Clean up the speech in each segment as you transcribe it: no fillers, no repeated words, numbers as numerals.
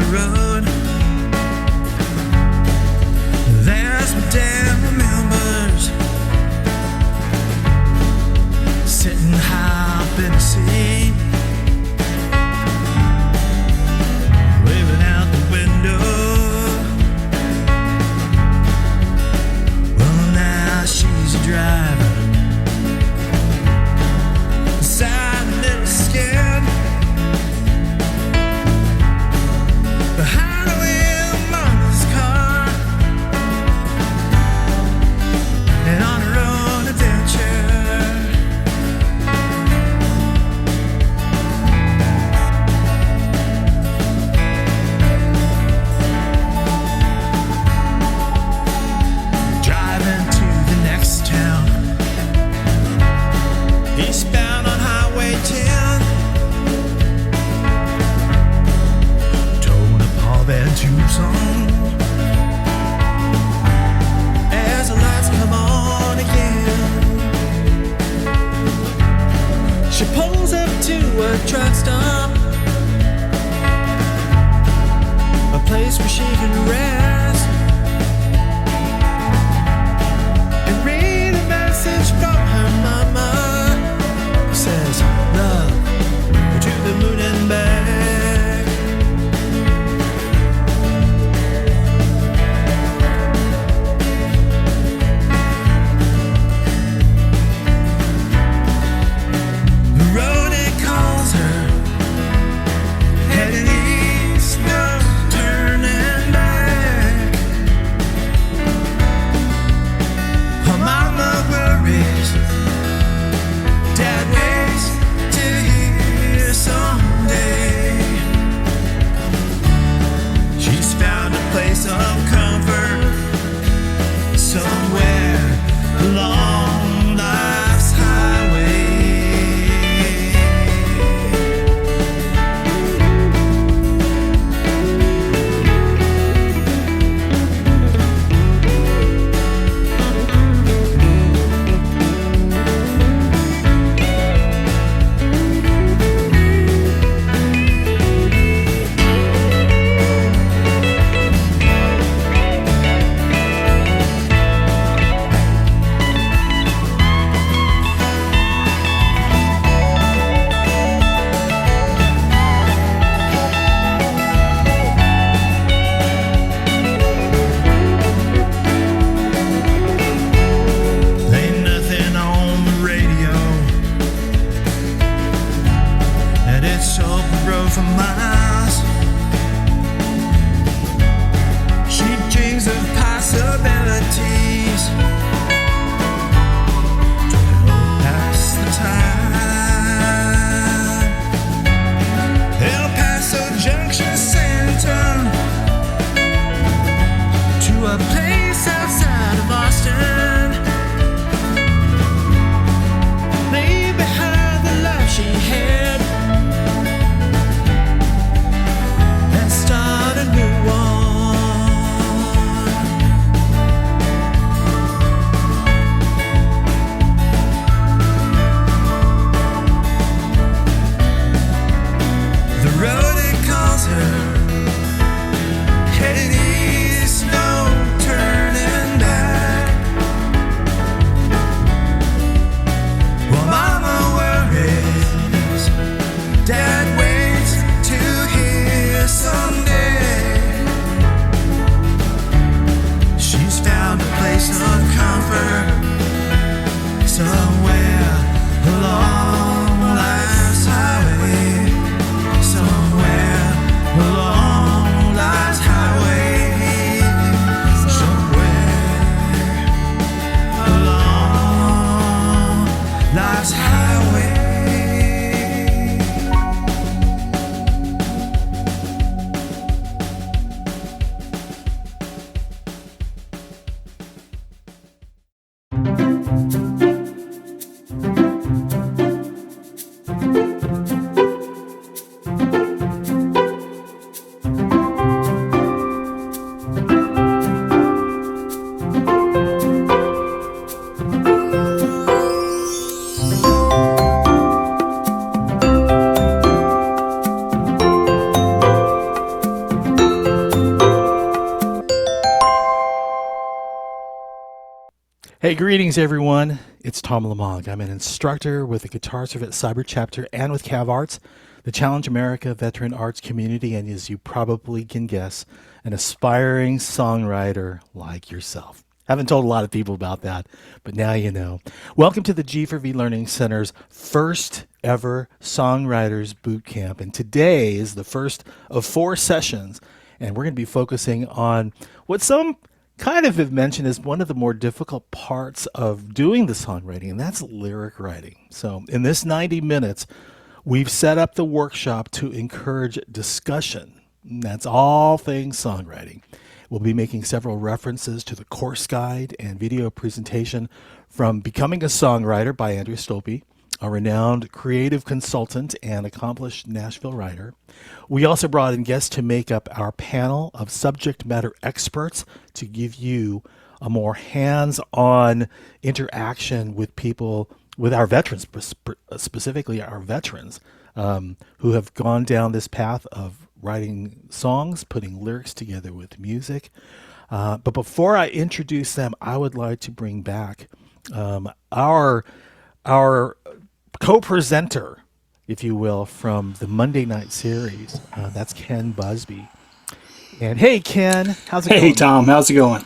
the road. There's some damn members sitting high up in the sea, waving out the window. Well, now she's a driver inside a little skin behind the wheel of mama's car, and on her own adventure. Driving to the next town, eastbound on Highway 10. Tone a Paul Van Tube song as the lights come on again. She pulls up to a truck stop, a place where she can rest and read a message from her mama. It says, love to the moon and back. The road it calls her, heading east, no turning back. Hey, greetings everyone. It's Tom Lamog. I'm an instructor with the Guitar Service Cyber Chapter and with Cav Arts, the Challenge America Veteran Arts Community, and as you probably can guess, an aspiring songwriter like yourself. Haven't told a lot of people about that, but now you know. Welcome to the G4V Learning Center's first ever Songwriters Bootcamp, and today is the first of 4 sessions, and we're going to be focusing on what some kind of have mentioned as one of the more difficult parts of doing the songwriting, and that's lyric writing. So in this 90 minutes, we've set up the workshop to encourage discussion. That's all things songwriting. We'll be making several references to the course guide and video presentation from Becoming a Songwriter by Andrea Stolpe, a renowned creative consultant and accomplished Nashville writer. We also brought in guests to make up our panel of subject matter experts to give you a more hands-on interaction with people, with our veterans, specifically our veterans who have gone down this path of writing songs, putting lyrics together with music. But before I introduce them, I would like to bring back our co-presenter, if you will, from the Monday night series. That's Ken Busby. And hey, Ken, how's it going? Hey, Tom, how's it going?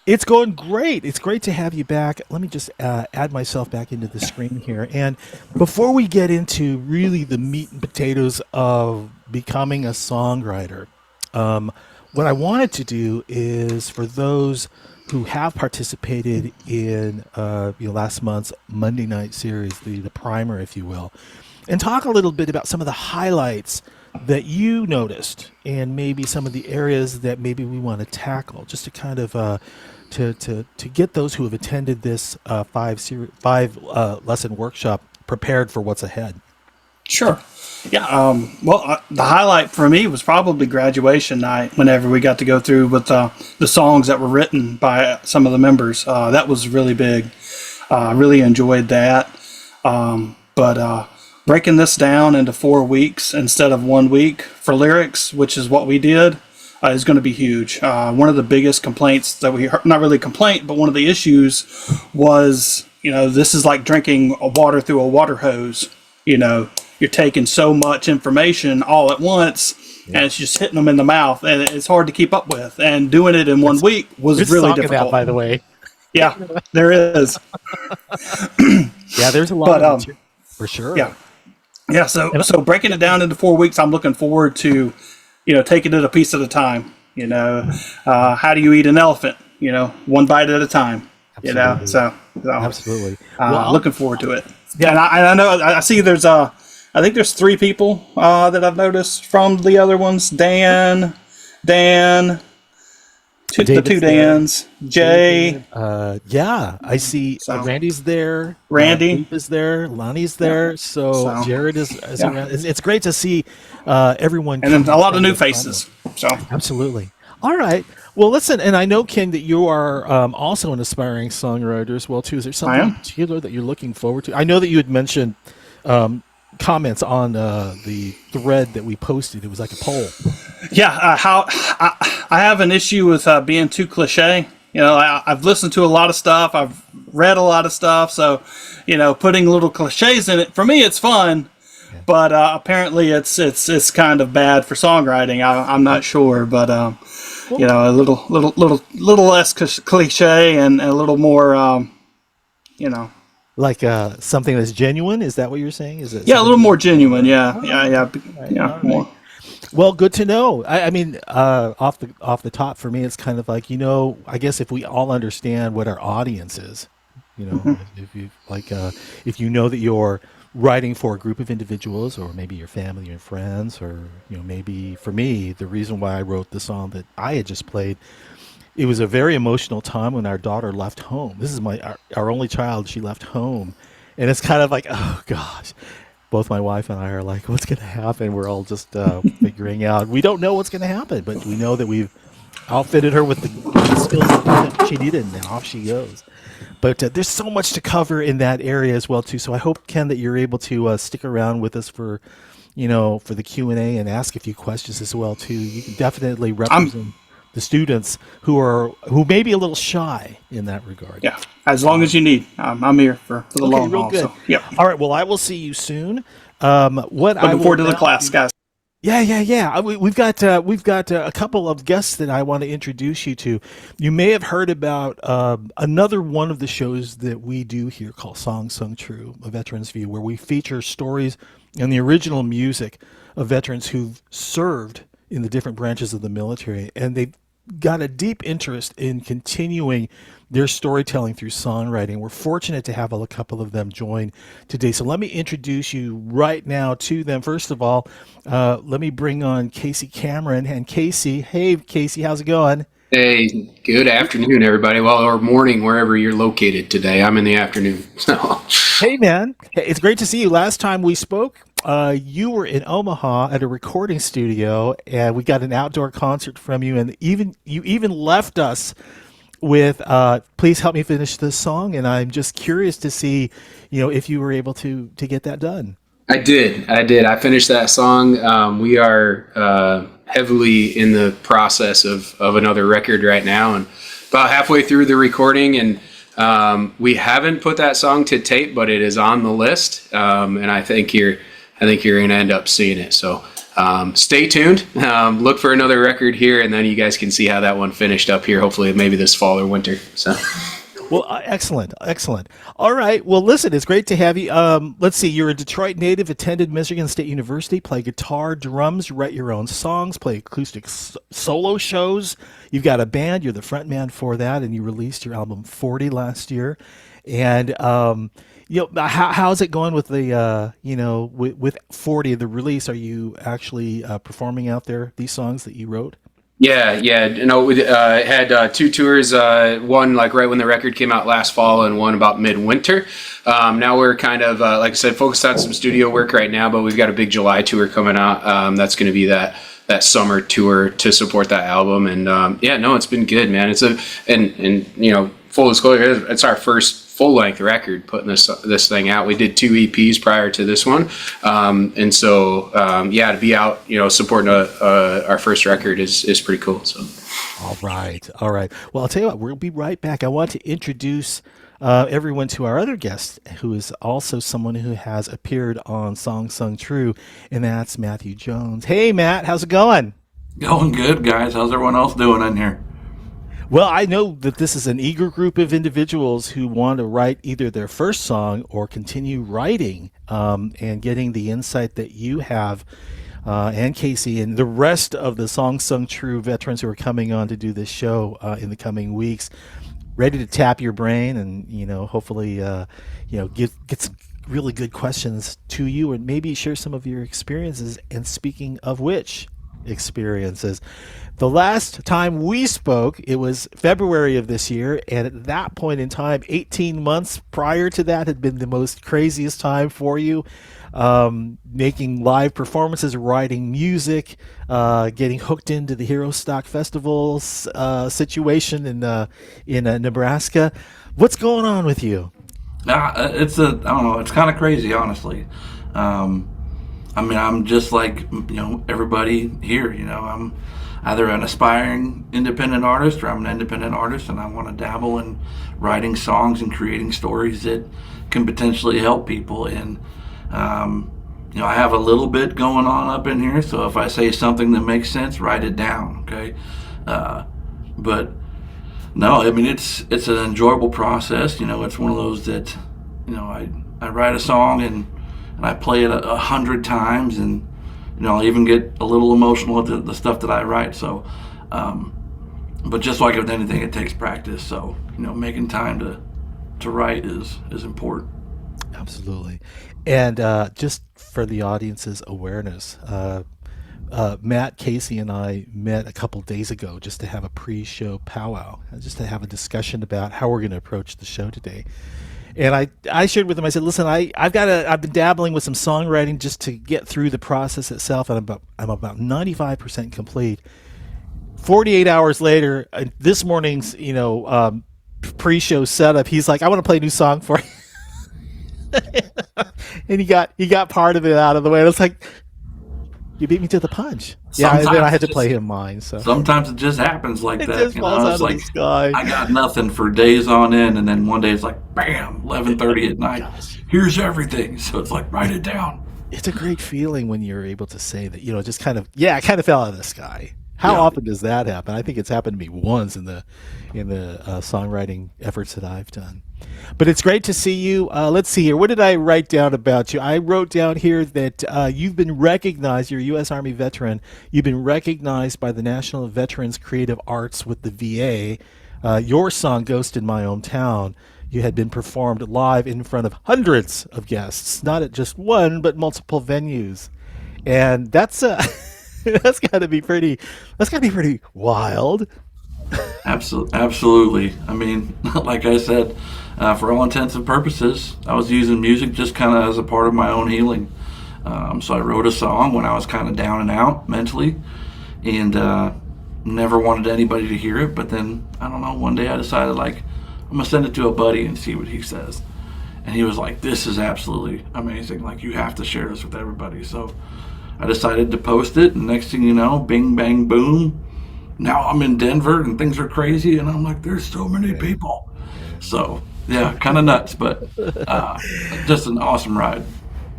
It's going great. It's great to have you back. Let me just add myself back into the screen here. And before we get into really the meat and potatoes of becoming a songwriter, what I wanted to do is for those who have participated in last month's Monday night series, the primer, if you will, and talk a little bit about some of the highlights that you noticed and maybe some of the areas that maybe we want to tackle, just to kind of to get those who have attended this 5 lesson workshop prepared for what's ahead. Sure. Yeah. The highlight for me was probably graduation night. Whenever we got to go through with the songs that were written by some of the members, that was really big. Really enjoyed that. But breaking this down into 4 weeks instead of 1 week for lyrics, which is what we did, is going to be huge. One of the biggest complaints that we heard, not really a complaint, but one of the issues was, this is like drinking water through a water hose. You're taking so much information all at once, and it's just hitting them in the mouth, and it's hard to keep up with. And doing it in 1 week was really difficult. That, by the way. Yeah, there is. Yeah, there's a lot of material, for sure. Yeah. So breaking it down into 4 weeks, I'm looking forward to, taking it a piece at a time. How do you eat an elephant? 1 bite at a time. Absolutely. So absolutely. Looking forward to it. Yeah, and I know I see there's I think there's 3 people that I've noticed from the other ones. Dan, the 2 Dans, Jay. Yeah, I see. Randy's there. Randy is there. Lonnie's there. So Jared is around. It's great to see everyone. And then a lot of new faces. So absolutely. All right. Well, listen, and I know, Ken, that you are also an aspiring songwriter as well, too. Is there something particular that you're looking forward to? I know that you had mentioned comments on the thread that we posted. It was like a poll. Yeah, how I have an issue with being too cliche. I've listened to a lot of stuff. I've read a lot of stuff. So, putting little cliches in it, for me, it's fun. Yeah. But apparently it's kind of bad for songwriting. I'm not sure, but a little less cliche and a little more, like something that's genuine. Is that what you're saying? Is it? Yeah, a little more genuine. Yeah, Right. More. Well, good to know. I mean, off the top for me, it's kind of like, I guess if we all understand what our audience is, if you if you know that you're writing for a group of individuals, or maybe your family and friends, or maybe for me, the reason why I wrote the song that I had just played, it was a very emotional time when our daughter left home. This is our only child. She left home, and it's kind of like, oh gosh. Both my wife and I are like, what's going to happen? We're all just figuring out. We don't know what's going to happen, but we know that we've outfitted her with the skills that she needed, and off she goes. But there's so much to cover in that area as well, too. So I hope, Ken, that you're able to stick around with us for the Q&A and ask a few questions as well, too. You can definitely represent the students who may be a little shy in that regard. Yeah, as long as you need, I'm here for the Okay, long real haul. good. So, yep. All right. Well, I will see you soon. What I Looking will forward to the now class, do- guys. Yeah. We've got a couple of guests that I want to introduce you to. You may have heard about another one of the shows that we do here called Song Sung True, a Veterans View, where we feature stories and the original music of veterans who've served in the different branches of the military, and they've got a deep interest in continuing their storytelling through songwriting. We're fortunate to have a couple of them join today. So let me introduce you right now to them. First of all, let me bring on Casey Cameron. And Casey, hey, Casey, how's it going? Hey, good afternoon, everybody. Well, or morning, wherever you're located today. I'm in the afternoon. So, Hey, man. Hey, it's great to see you. Last time we spoke, you were in Omaha at a recording studio, and we got an outdoor concert from you, and you even left us with please help me finish this song, and I'm just curious to see, if you were able to get that done. I finished that song. We are heavily in the process of another record right now, and about halfway through the recording, and we haven't put that song to tape, but it is on the list, and I think you're going to end up seeing it. So stay tuned. Look for another record here, and then you guys can see how that one finished up here. Hopefully, maybe this fall or winter. So. Well, excellent. All right. Well, listen, it's great to have you. Let's see. You're a Detroit native, attended Michigan State University, play guitar, drums, write your own songs, play acoustic solo shows. You've got a band. You're the front man for that, and you released your album 40 last year. And how's it going with the with 40, the release? Are you actually performing out there these songs that you wrote? Yeah. We had two tours, one like right when the record came out last fall and one about midwinter. Now we're kind of, like I said, focused on some studio work right now, but we've got a big July tour coming out. That's going to be that summer tour to support that album. And it's been good, man. It's full disclosure, it's our first full-length record putting this thing out. We did 2 EPs prior to this one, to be out, supporting our first record is pretty cool. So, all right. Well, I'll tell you what, we'll be right back. I want to introduce everyone to our other guest, who is also someone who has appeared on Song Sung True, and that's Matthew Jones. Hey, Matt, how's it going? Going good, guys. How's everyone else doing in here? Well, I know that this is an eager group of individuals who want to write either their first song or continue writing, and getting the insight that you have, and Casey and the rest of the Song Sung True veterans who are coming on to do this show in the coming weeks, ready to tap your brain and hopefully get some really good questions to you, and maybe share some of your experiences. And speaking of which experiences, the last time we spoke, it was February of this year, and at that point in time, 18 months prior to that had been the most craziest time for you, making live performances, writing music, getting hooked into the Hero Stock Festivals situation in Nebraska. What's going on with you? I don't know. It's kind of crazy, honestly. I'm just like everybody here. I'm either an aspiring independent artist or I'm an independent artist, and I want to dabble in writing songs and creating stories that can potentially help people. And I have a little bit going on up in here, so if I say something that makes sense, write it down, okay? But no, it's an enjoyable process. It's one of those that I write a song and I play it 100 times, and I'll even get a little emotional at the stuff that I write. So, but just like with anything, it takes practice. So, making time to write is important. Absolutely. And just for the audience's awareness, Matt, Casey, and I met a couple days ago just to have a pre-show powwow, just to have a discussion about how we're going to approach the show today. And I shared with him, I said, listen, I've been dabbling with some songwriting just to get through the process itself, and I'm about 95% complete. 48 hours later, this morning's pre-show setup, he's like, I want to play a new song for you. And he got part of it out of the way. And it's like, You beat me to the punch. Yeah, and then I Sometimes had it to play just him mine. So sometimes it just happens like it that. just falls It's out of the like sky. I got nothing for days on end, and then one day it's like, bam, 11:30 at night. Gosh. Here's everything. So it's like, write it down. It's a great feeling when you're able to say that, just kind of, yeah, it kind of fell out of the sky. How Yeah. often does that happen? I think it's happened to me once in the songwriting efforts that I've done. But it's great to see you. Let's see here. What did I write down about you? I wrote down here that you've been recognized. You're a U.S. Army veteran. You've been recognized by the National Veterans Creative Arts with the VA. Your song "Ghost in My Hometown" you had been performed live in front of hundreds of guests, not at just one, but multiple venues, and that's that's got to be pretty. That's got to be pretty wild. Absolutely. I mean, like I said, for all intents and purposes, I was using music just kind of as a part of my own healing. So I wrote a song when I was kind of down and out mentally, and never wanted anybody to hear it. But then, I don't know, one day I decided, like, I'm going to send it to a buddy and see what he says. And he was like, this is absolutely amazing. Like, you have to share this with everybody. So I decided to post it, and next thing you know, bing, bang, boom. Now I'm in Denver and things are crazy, and I'm like, there's so many people. So, yeah, kind of nuts, but just an awesome ride.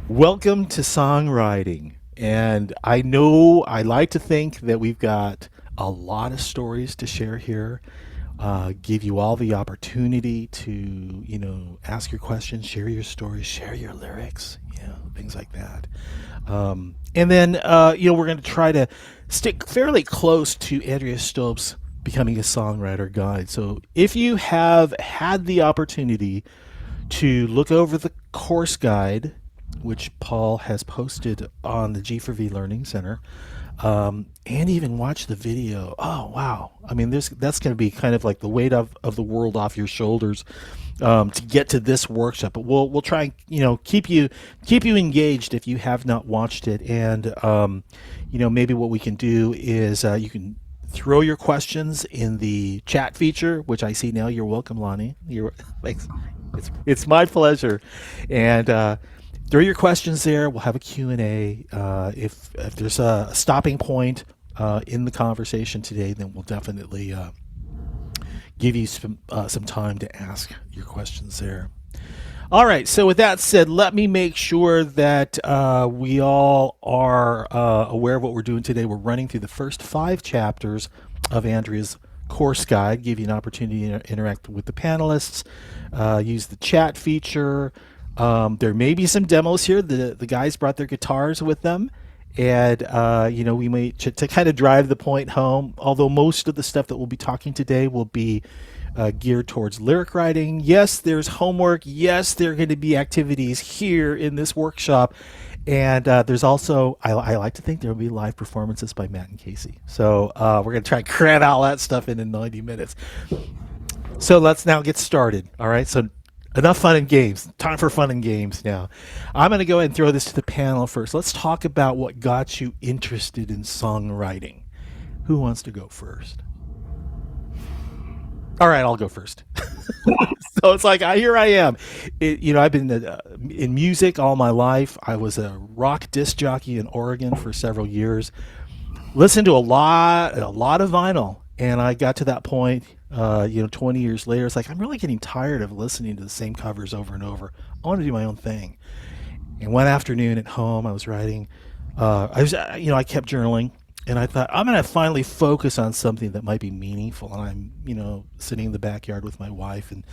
Welcome to songwriting. And I know I like to think that we've got a lot of stories to share here. Give you all the opportunity to, ask your questions, share your stories, share your lyrics, things like that. And then, we're going to try to stick fairly close to Andrea Stolpe's Becoming a Songwriter Guide. So if you have had the opportunity to look over the course guide, which Paul has posted on the G4V Learning Center, and even watch the video. Oh wow! I mean, that's going to be kind of like the weight of the world off your shoulders to get to this workshop. But we'll try and keep you engaged if you have not watched it. And maybe what we can do is you can throw your questions in the chat feature, which I see now. You're welcome, Lonnie. Thanks. It's my pleasure. And throw your questions there. We'll have a Q&A. If there's a stopping point in the conversation today, then we'll definitely give you some time to ask your questions there. All right. So with that said, let me make sure that we all are aware of what we're doing today. We're running through the first 5 chapters of Andrea's course guide, give you an opportunity to interact with the panelists, use the chat feature. There may be some demos here. The guys brought their guitars with them, and we may to kind of drive the point home. Although most of the stuff that we'll be talking today will be geared towards lyric writing. Yes, there's homework. Yes, there are going to be activities here in this workshop, and there's also I like to think there will be live performances by Matt and Casey. So we're going to try and cram all that stuff in 90 minutes. So let's now get started. All right. So enough fun and games. Time for fun and games now. I'm going to go ahead and throw this to the panel first. Let's talk about what got you interested in songwriting. Who wants to go first? All right, I'll go first. So it's like, here I am. I've been in music all my life. I was a rock disc jockey in Oregon for several years. Listened to a lot of vinyl. And I got to that point, 20 years later, it's like, I'm really getting tired of listening to the same covers over and over. I want to do my own thing. And one afternoon at home, I was writing, I kept journaling, and I thought, I'm going to finally focus on something that might be meaningful. And I'm, sitting in the backyard with my wife, and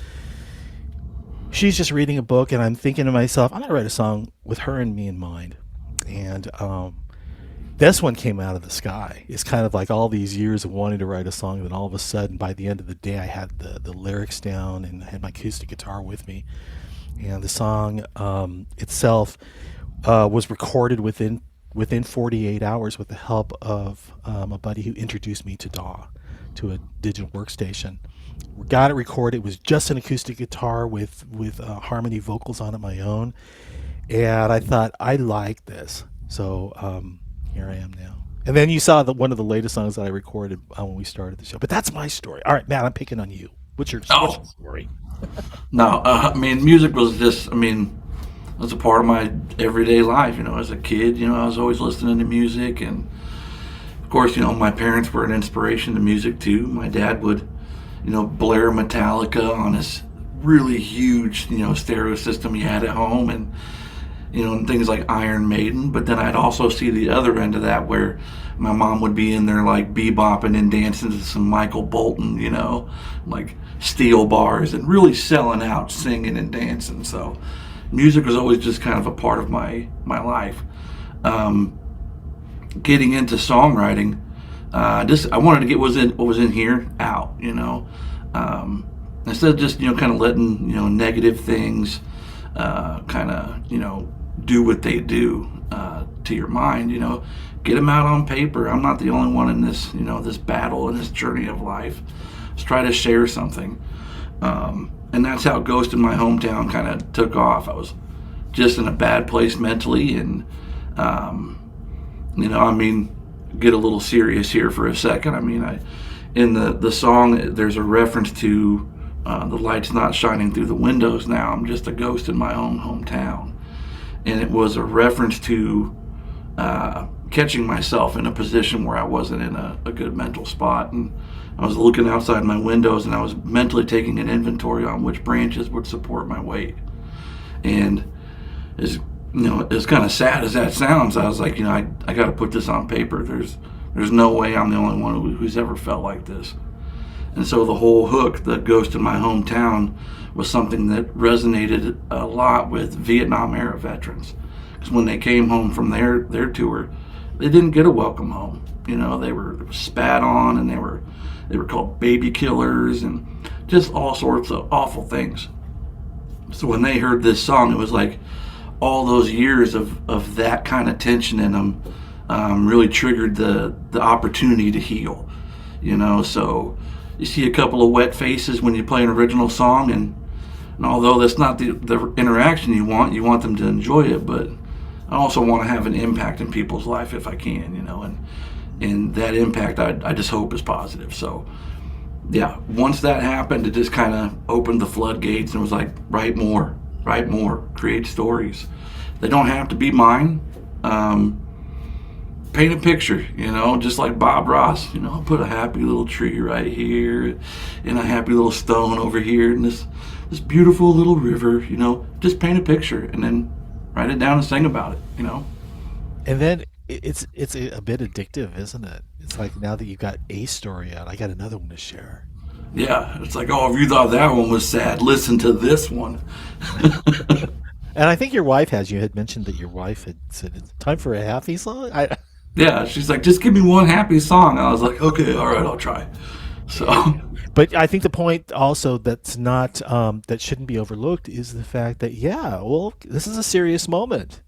she's just reading a book, and I'm thinking to myself, I'm going to write a song with her and me in mind. And, this one came out of the sky. It's kind of like all these years of wanting to write a song, and then all of a sudden, by the end of the day, I had the lyrics down, and I had my acoustic guitar with me. And the song itself was recorded within 48 hours with the help of a buddy who introduced me to DAW, to a digital workstation. We got it recorded. It was just an acoustic guitar with harmony vocals on it, my own. And I thought, I like this. So here I am now. And then you saw one of the latest songs that I recorded when we started the show. But that's my story. All right, Matt, I'm picking on you. What's your story? No, music was just, was a part of my everyday life. As a kid, I was always listening to music, and of course, my parents were an inspiration to music too. My dad would, blare Metallica on his really huge, stereo system he had at home, and and things like Iron Maiden. But then I'd also see the other end of that, where my mom would be in there like bebopping and dancing to some Michael Bolton, like steel bars, and really selling out, singing and dancing. So music was always just kind of a part of my life. Getting into songwriting, I wanted to get what was in here out, instead of just kind of letting negative things kind of do what they do to your mind. Get them out on paper. I'm not the only one in this this battle and this journey of life. Let's try to share something. And that's how Ghost in My Hometown kind of took off. I was just in a bad place mentally, and get a little serious here for a second. In the song, there's a reference to the light's not shining through the windows now. I'm just a ghost in my own hometown. And it was a reference to catching myself in a position where I wasn't in a good mental spot. And I was looking outside my windows, and I was mentally taking an inventory on which branches would support my weight. And as kind of sad as that sounds, I was like, I got to put this on paper. There's no way I'm the only one who's ever felt like this. And so the whole hook, the Ghost in My Hometown, was something that resonated a lot with Vietnam era veterans. Because when they came home from their tour, they didn't get a welcome home. They were spat on, and they were called baby killers, and just all sorts of awful things. So when they heard this song, it was like all those years of that kind of tension in them really triggered the opportunity to heal. So you see a couple of wet faces when you play an original song, and although that's not the interaction you want them to enjoy it, but I also want to have an impact in people's life if I can, and that impact I just hope is positive. So yeah, once that happened, it just kind of opened the floodgates, and it was like, write more, create stories. They don't have to be mine. Paint a picture, just like Bob Ross, put a happy little tree right here and a happy little stone over here and this beautiful little river, just paint a picture and then write it down and sing about it, And then it's a bit addictive, isn't it? It's like, now that you've got a story out, I got another one to share. Yeah, it's like, oh, if you thought that one was sad, listen to this one. And I think your wife you had mentioned that your wife had said, it's time for a happy song? Yeah, she's like, just give me one happy song. And I was like, okay, all right, I'll try. So, but I think the point also that's not that shouldn't be overlooked is the fact that this is a serious moment,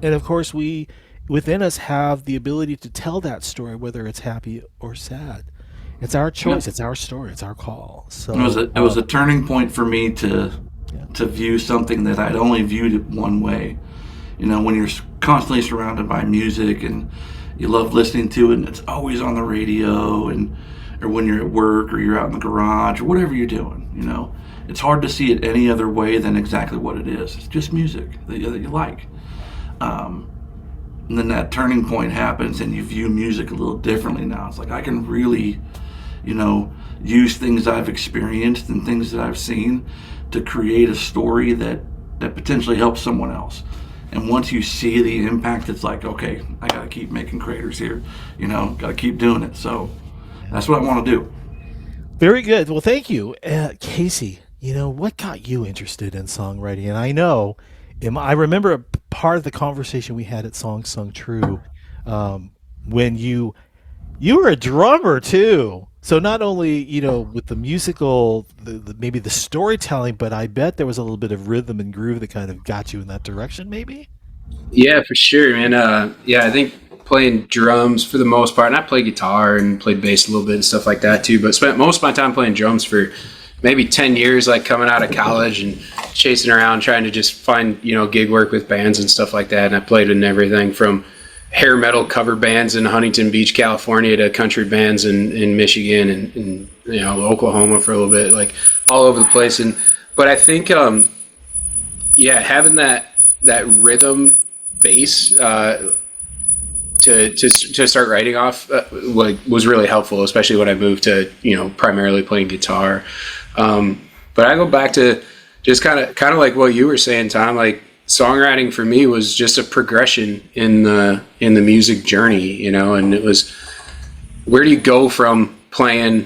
and of course we within us have the ability to tell that story, whether it's happy or sad. It's our choice. It's our story. It's our call. So it was a turning point for me to view something that I'd only viewed it one way. When you're constantly surrounded by music and you love listening to it, and it's always on the radio, or when you're at work or you're out in the garage or whatever you're doing, it's hard to see it any other way than exactly what it is. It's just music that you like. And then that turning point happens, and you view music a little differently now. It's like, I can really, use things I've experienced and things that I've seen to create a story that potentially helps someone else. And once you see the impact, it's like, okay, I got to keep making creators here, got to keep doing it. So that's what I want to do. Very good. Well, thank you. Casey, what got you interested in songwriting? And I remember a part of the conversation we had at Song Sung True when you were a drummer too. So not only, with the musical, maybe the storytelling, but I bet there was a little bit of rhythm and groove that kind of got you in that direction, maybe? Yeah, for sure, man. I think playing drums for the most part, and I play guitar and played bass a little bit and stuff like that too, but spent most of my time playing drums for maybe 10 years, like coming out of college and chasing around trying to just find, gig work with bands and stuff like that. And I played in everything from hair metal cover bands in Huntington Beach, California, to country bands in Michigan and Oklahoma for a little bit, like all over the place. But I think, having that that rhythm bass to start writing off was really helpful, especially when I moved to primarily playing guitar. But I go back to just kind of like what you were saying, Tom. Like songwriting for me was just a progression in the music journey, and it was, where do you go from playing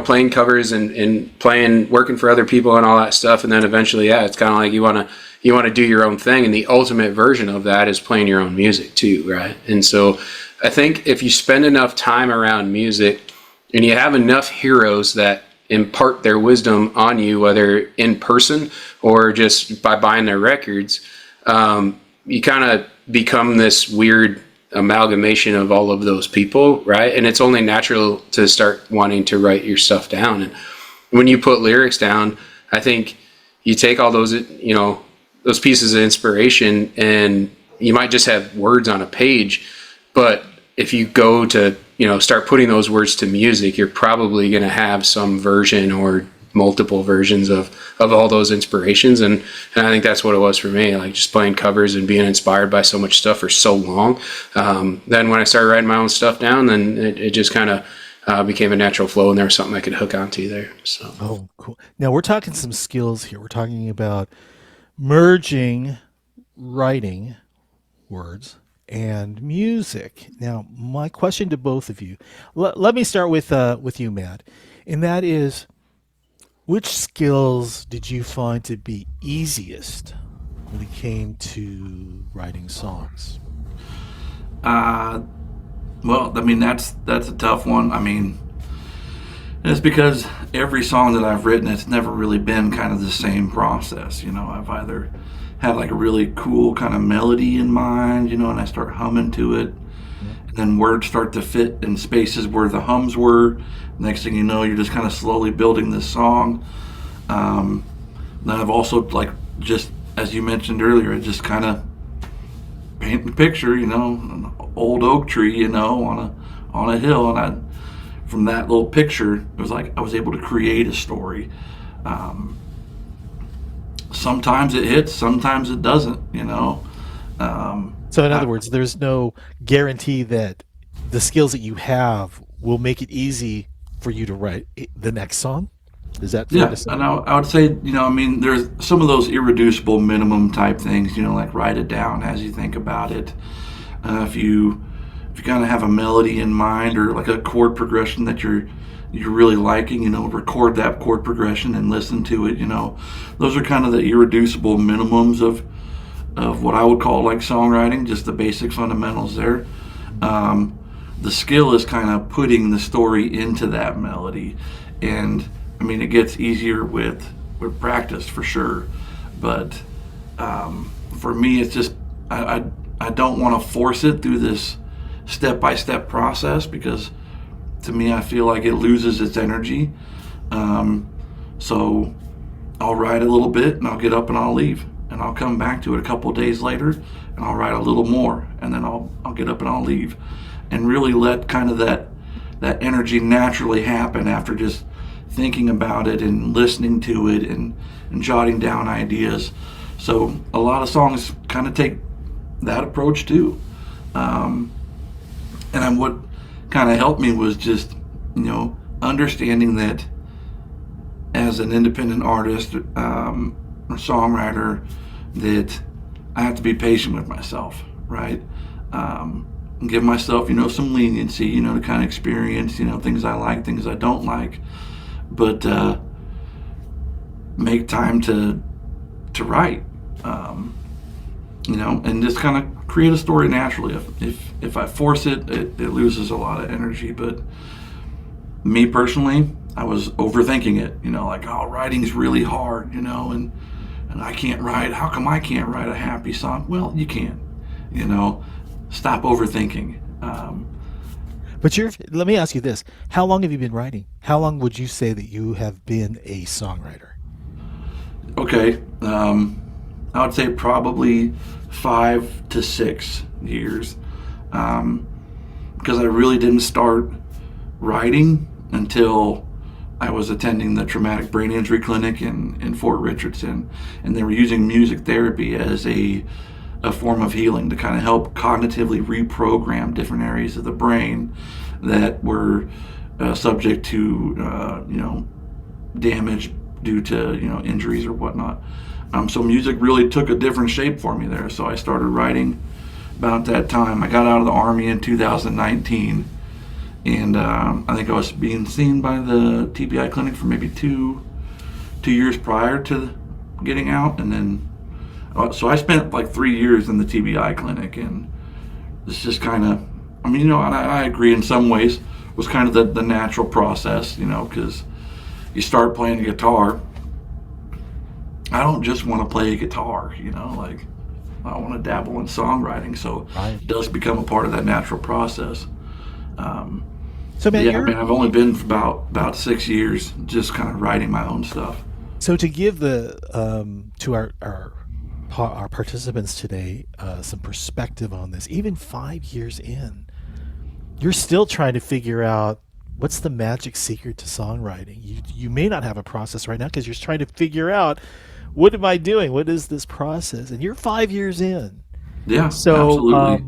playing covers and working for other people and all that stuff, and then eventually, it's kind of like you want to do your own thing, and the ultimate version of that is playing your own music too, right? And so I think if you spend enough time around music and you have enough heroes that impart their wisdom on you, whether in person or just by buying their records, you kind of become this weird amalgamation of all of those people, right? And it's only natural to start wanting to write your stuff down. And when you put lyrics down, I think you take all those, those pieces of inspiration, and you might just have words on a page, but if you go to, start putting those words to music, you're probably going to have some version or multiple versions of all those inspirations. And I think that's what it was for me, like just playing covers and being inspired by so much stuff for so long. Then when I started writing my own stuff down, then it just kind of became a natural flow, and there was something I could hook onto there. So. Oh, cool. Now we're talking some skills here. We're talking about merging writing words and music. Now, my question to both of you, let me start with you, Matt, and that is, which skills did you find to be easiest when it came to writing songs? Well, I mean, that's a tough one. I mean, it's because every song that I've written, it's never really been kind of the same process. I've either had like a really cool kind of melody in mind, and I start humming to it, and then words start to fit in spaces where the hums were. Next thing you know, you're just kind of slowly building this song. Then I've also, like, just as you mentioned earlier, I just kind of paint the picture, an old oak tree, on a hill, and from that little picture, it was like I was able to create a story. Sometimes it hits, sometimes it doesn't, So in other words, there's no guarantee that the skills that you have will make it easy for you to write the next song? Is that fair to say? And I would say, there's some of those irreducible minimum type things, like write it down as you think about it. If you kind of have a melody in mind, or like a chord progression that you're really liking, record that chord progression and listen to it. Those are kind of the irreducible minimums of what I would call like songwriting, just the basic fundamentals there. The skill is kind of putting the story into that melody, and I mean, it gets easier with practice for sure, but for me, it's just I don't want to force it through this step-by-step process, because to me, I feel like it loses its energy. So I'll write a little bit, and I'll get up and I'll leave, and I'll come back to it a couple of days later, and I'll write a little more, and then I'll get up and I'll leave, and really let kind of that energy naturally happen after just thinking about it and listening to it and jotting down ideas. So a lot of songs kind of take that approach too. And what kind of helped me was just, understanding that as an independent artist or songwriter, that I have to be patient with myself, right? And give myself, some leniency, to kind of experience, things I like, things I don't like, but make time to write, and just kind of create a story naturally. If I force it, it loses a lot of energy. But me personally, I was overthinking it, like, oh, writing's really hard, and I can't write. How come I can't write a happy song? Well, you can, stop overthinking. But let me ask you this. How long have you been writing? How long would you say that you have been a songwriter? Okay. I would say probably 5 to 6 years. Because I really didn't start writing until I was attending the traumatic brain injury clinic in Fort Richardson, and they were using music therapy as a form of healing to kind of help cognitively reprogram different areas of the brain that were subject to damage due to injuries or whatnot. So music really took a different shape for me there. So I started writing about that time. I got out of the Army in 2019, and I think I was being seen by the TBI clinic for maybe two years prior to getting out, and then so I spent like 3 years in the TBI clinic, and it's just kind of, I agree in some ways was kind of the natural process, because you start playing the guitar. I don't just want to play a guitar, like I want to dabble in songwriting, so it does become a part of that natural process. So man, I've only been for about 6 years just kind of writing my own stuff. So to give the to our participants today some perspective on this, even 5 years in, you're still trying to figure out what's the magic secret to songwriting. You may not have a process right now because you're trying to figure out, what am I doing? What is this process? And you're 5 years in. Yeah, so absolutely.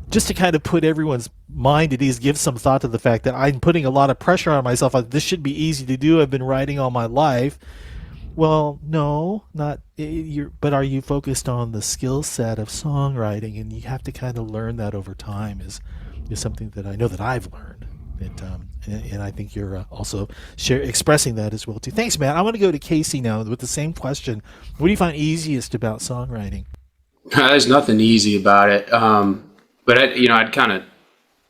Just to kind of put everyone's mind at ease, give some thought to the fact that I'm putting a lot of pressure on myself. This should be easy to do. I've been writing all my life. Well, no, not but are you focused on the skill set of songwriting? And you have to kind of learn that over time is something that I know that I've learned. And I think you're also expressing that as well too. Thanks, Matt. I want to go to Casey now with the same question. What do you find easiest about songwriting? There's nothing easy about it. But I'd kind of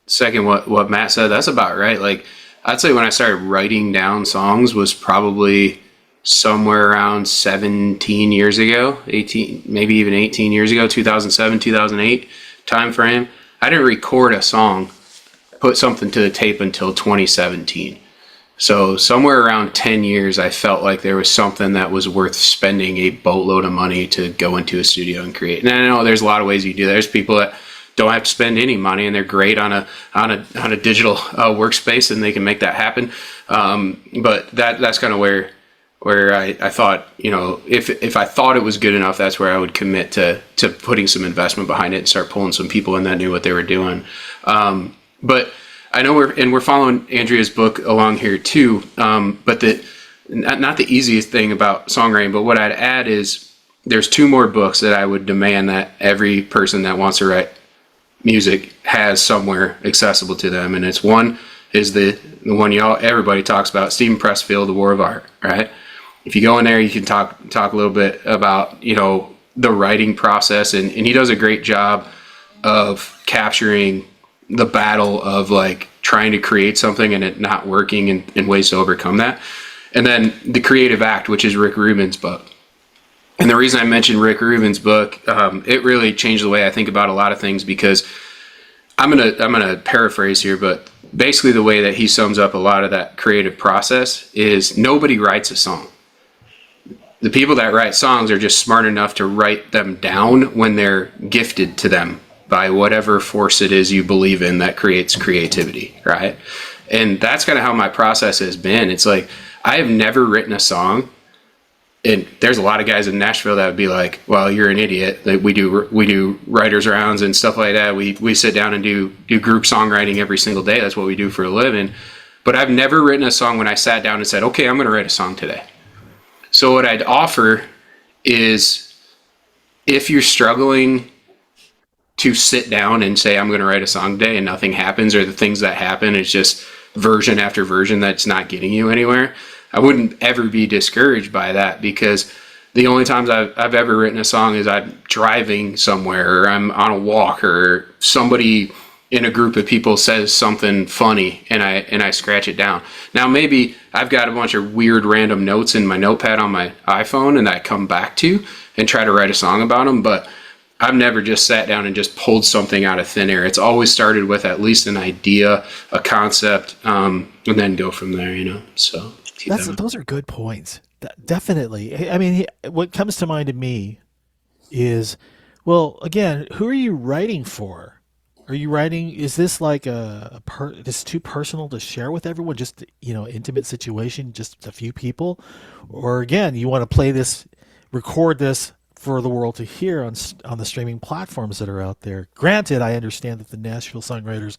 second what Matt said. That's about right. Like, I'd say when I started writing down songs was probably somewhere around 17 years ago, 18, maybe even 18 years ago, 2007, 2008 time frame. I didn't record a song, put something to the tape until 2017. So somewhere around 10 years, I felt like there was something that was worth spending a boatload of money to go into a studio and create. And I know there's a lot of ways you do that. There's people that don't have to spend any money and they're great on a digital workspace and they can make that happen. But that's kind of where I thought, if I thought it was good enough, that's where I would commit to putting some investment behind it and start pulling some people in that knew what they were doing. But I know we're following Andrea's book along here too. But not the easiest thing about songwriting, but what I'd add is there's 2 more books that I would demand that every person that wants to write music has somewhere accessible to them. And it's one is the one everybody talks about, Stephen Pressfield, The War of Art, right? If you go in there, you can talk a little bit about, the writing process. And he does a great job of capturing the battle of like trying to create something and it not working and ways to overcome that. And then The Creative Act, which is Rick Rubin's book. And the reason I mentioned Rick Rubin's book, it really changed the way I think about a lot of things, because I'm gonna paraphrase here, but basically the way that he sums up a lot of that creative process is nobody writes a song. The people that write songs are just smart enough to write them down when they're gifted to them by whatever force it is you believe in that creates creativity, right? And that's kind of how my process has been. It's like, I have never written a song, and there's a lot of guys in Nashville that would be like, well, you're an idiot. Like, we do writers rounds and stuff like that. We sit down and do group songwriting every single day. That's what we do for a living. But I've never written a song when I sat down and said, okay, I'm going to write a song today. So what I'd offer is, if you're struggling to sit down and say, I'm going to write a song today, and nothing happens, or the things that happen is just version after version that's not getting you anywhere, I wouldn't ever be discouraged by that, because the only times I've ever written a song is I'm driving somewhere, or I'm on a walk, or somebody in a group of people says something funny and I scratch it down. Now maybe I've got a bunch of weird random notes in my notepad on my iPhone and I come back to and try to write a song about them, but I've never just sat down and just pulled something out of thin air. It's always started with at least an idea, a concept, and then go from there, so those are good points. Definitely. I mean, what comes to mind to me is, well, again, who are you writing for? Are you writing? Is this like this too personal to share with everyone? Just intimate situation, just a few people, or again, you want to play this, record this for the world to hear on the streaming platforms that are out there. Granted, I understand that the Nashville songwriters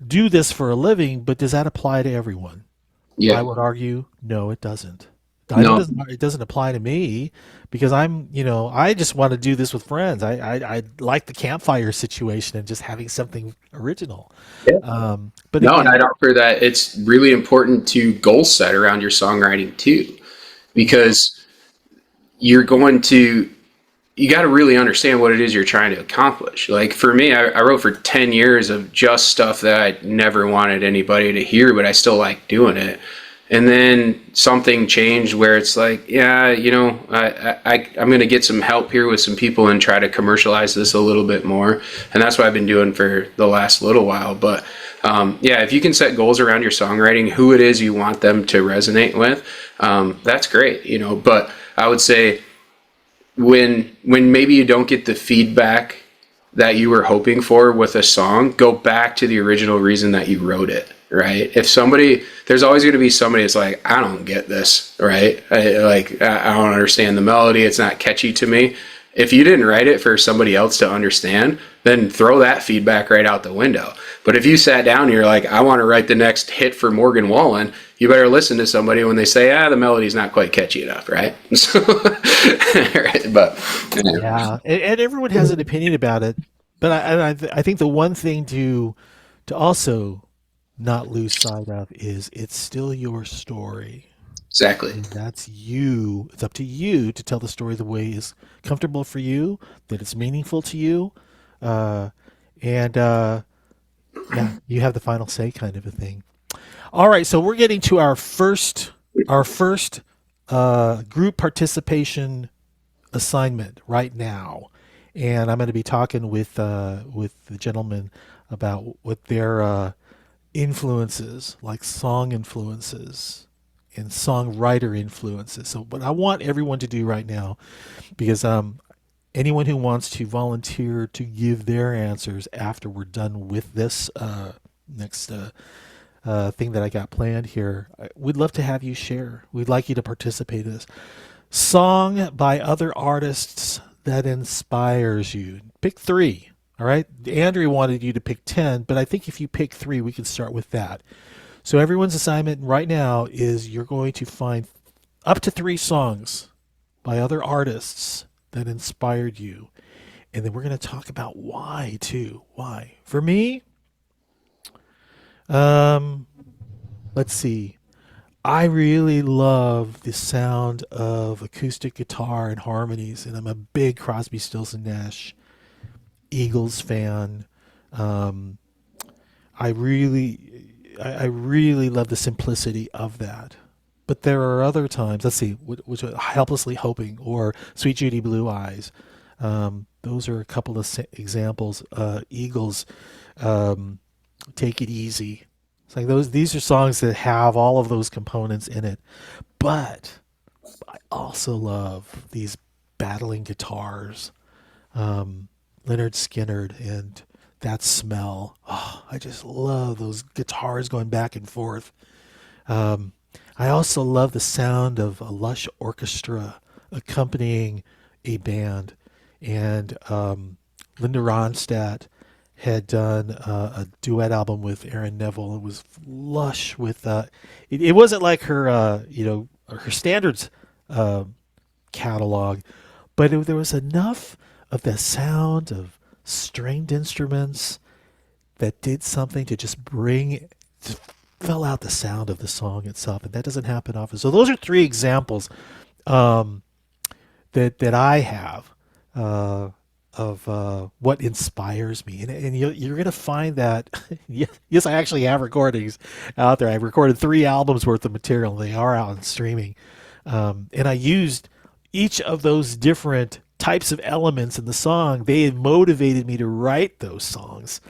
do this for a living, but does that apply to everyone? I Yeah. would argue, no, it doesn't. I know No. it doesn't apply to me because I just want to do this with friends. I like the campfire situation and just having something original. But No, and again, I'd offer that it's really important to goal set around your songwriting too, because you're going to you got to really understand what it is you're trying to accomplish. Like for me, I wrote for 10 years of just stuff that I never wanted anybody to hear, but I still like doing it. And then something changed where it's like, yeah, I'm going to get some help here with some people and try to commercialize this a little bit more. And that's what I've been doing for the last little while. But yeah, if you can set goals around your songwriting, who it is you want them to resonate with, that's great, But I would say, when maybe you don't get the feedback that you were hoping for with a song, go back to the original reason that you wrote it, right? There's always going to be somebody that's like, I don't get this, right? I don't understand the melody. It's not catchy to me. If you didn't write it for somebody else to understand, then throw that feedback right out the window. But if you sat down and you're like, I want to write the next hit for Morgan Wallen, you better listen to somebody when they say, the melody's not quite catchy enough, right? So, right, but yeah, and everyone has an opinion about it. But I think the one thing to also not lose sight of is it's still your story. exactly. And that's you. It's up to you to tell the story the way is comfortable for you, that it's meaningful to you, uh, and yeah, you have the final say, kind of a thing. All right, so we're getting to our first group participation assignment right now, and I'm going to be talking with the gentleman about what their influences, like song influences and songwriter influences. So, what I want everyone to do right now, because anyone who wants to volunteer to give their answers after we're done with this next thing that I got planned here, we'd love to have you share. We'd like you to participate in this. Song by other artists that inspires you. Pick three. All right. Andrea wanted you to pick 10, but I think if you pick three, we can start with that. So everyone's assignment right now is you're going to find up to three songs by other artists that inspired you. And then we're going to talk about why too. Why? For me, um, let's see. I really love the sound of acoustic guitar and harmonies, and I'm a big Crosby, Stills and Nash Eagles fan. Um, I really love the simplicity of that. But there are other times. Let's see, which are Helplessly Hoping or Sweet Judy Blue Eyes. Those are a couple of examples. Eagles, um, Take It Easy. It's like those. These are songs that have all of those components in it. But I also love these battling guitars. Leonard Skinner and That Smell. Oh, I just love those guitars going back and forth. Um, I also love the sound of a lush orchestra accompanying a band. And Linda Ronstadt had done a duet album with Aaron Neville. It was lush with. It wasn't like her standards uh, catalog, but there was enough of the sound of stringed instruments that did something to just to fill out the sound of the song itself, and that doesn't happen often. So those are three examples um, that I have of what inspires me, and you're going to find that. Yes, I actually have recordings out there. I've recorded 3 albums worth of material. They are out and streaming, and I used each of those different types of elements in the song. They had motivated me to write those songs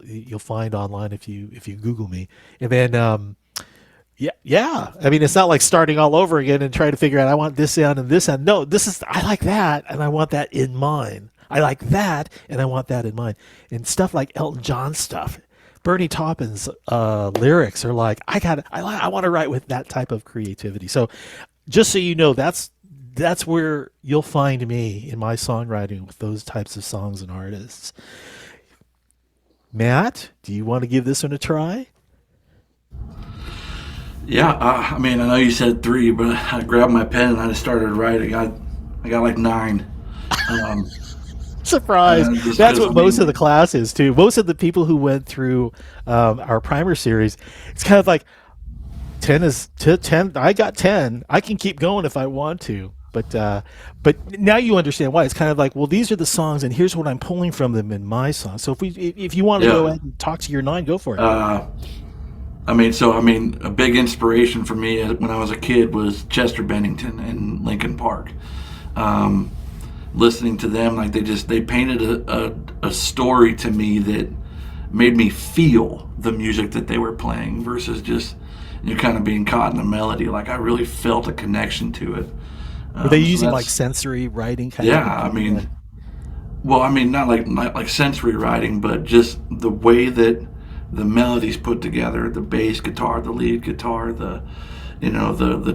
you'll find online if you Google me. And then yeah. I mean, it's not like starting all over again and trying to figure out I want this sound and this sound. No, I like that and I want that in mine. I like that, and I want that in mind. And stuff like Elton John stuff, Bernie Taupin's lyrics are like, I want to write with that type of creativity. So, just so you know, that's where you'll find me in my songwriting with those types of songs and artists. Matt, do you want to give this one a try? Yeah, I mean, I know you said 3, but I grabbed my pen and I just started writing. I got like 9. Surprise! That's what most of the class is too. Most of the people who went through our primer series, it's kind of like 10 is 10. I got 10. I can keep going if I want to. But now you understand why. It's kind of like, well, these are the songs, and here's what I'm pulling from them in my song. So if you want to go ahead and talk to your 9, go for it. I mean, a big inspiration for me when I was a kid was Chester Bennington and Linkin Park. Listening to them, like they painted a story to me that made me feel the music that they were playing versus just kind of being caught in the melody. Like I really felt a connection to it. Were they using like sensory writing kind of? Yeah, I mean, not like sensory writing, but just the way that the melodies put together, the bass guitar, the lead guitar, the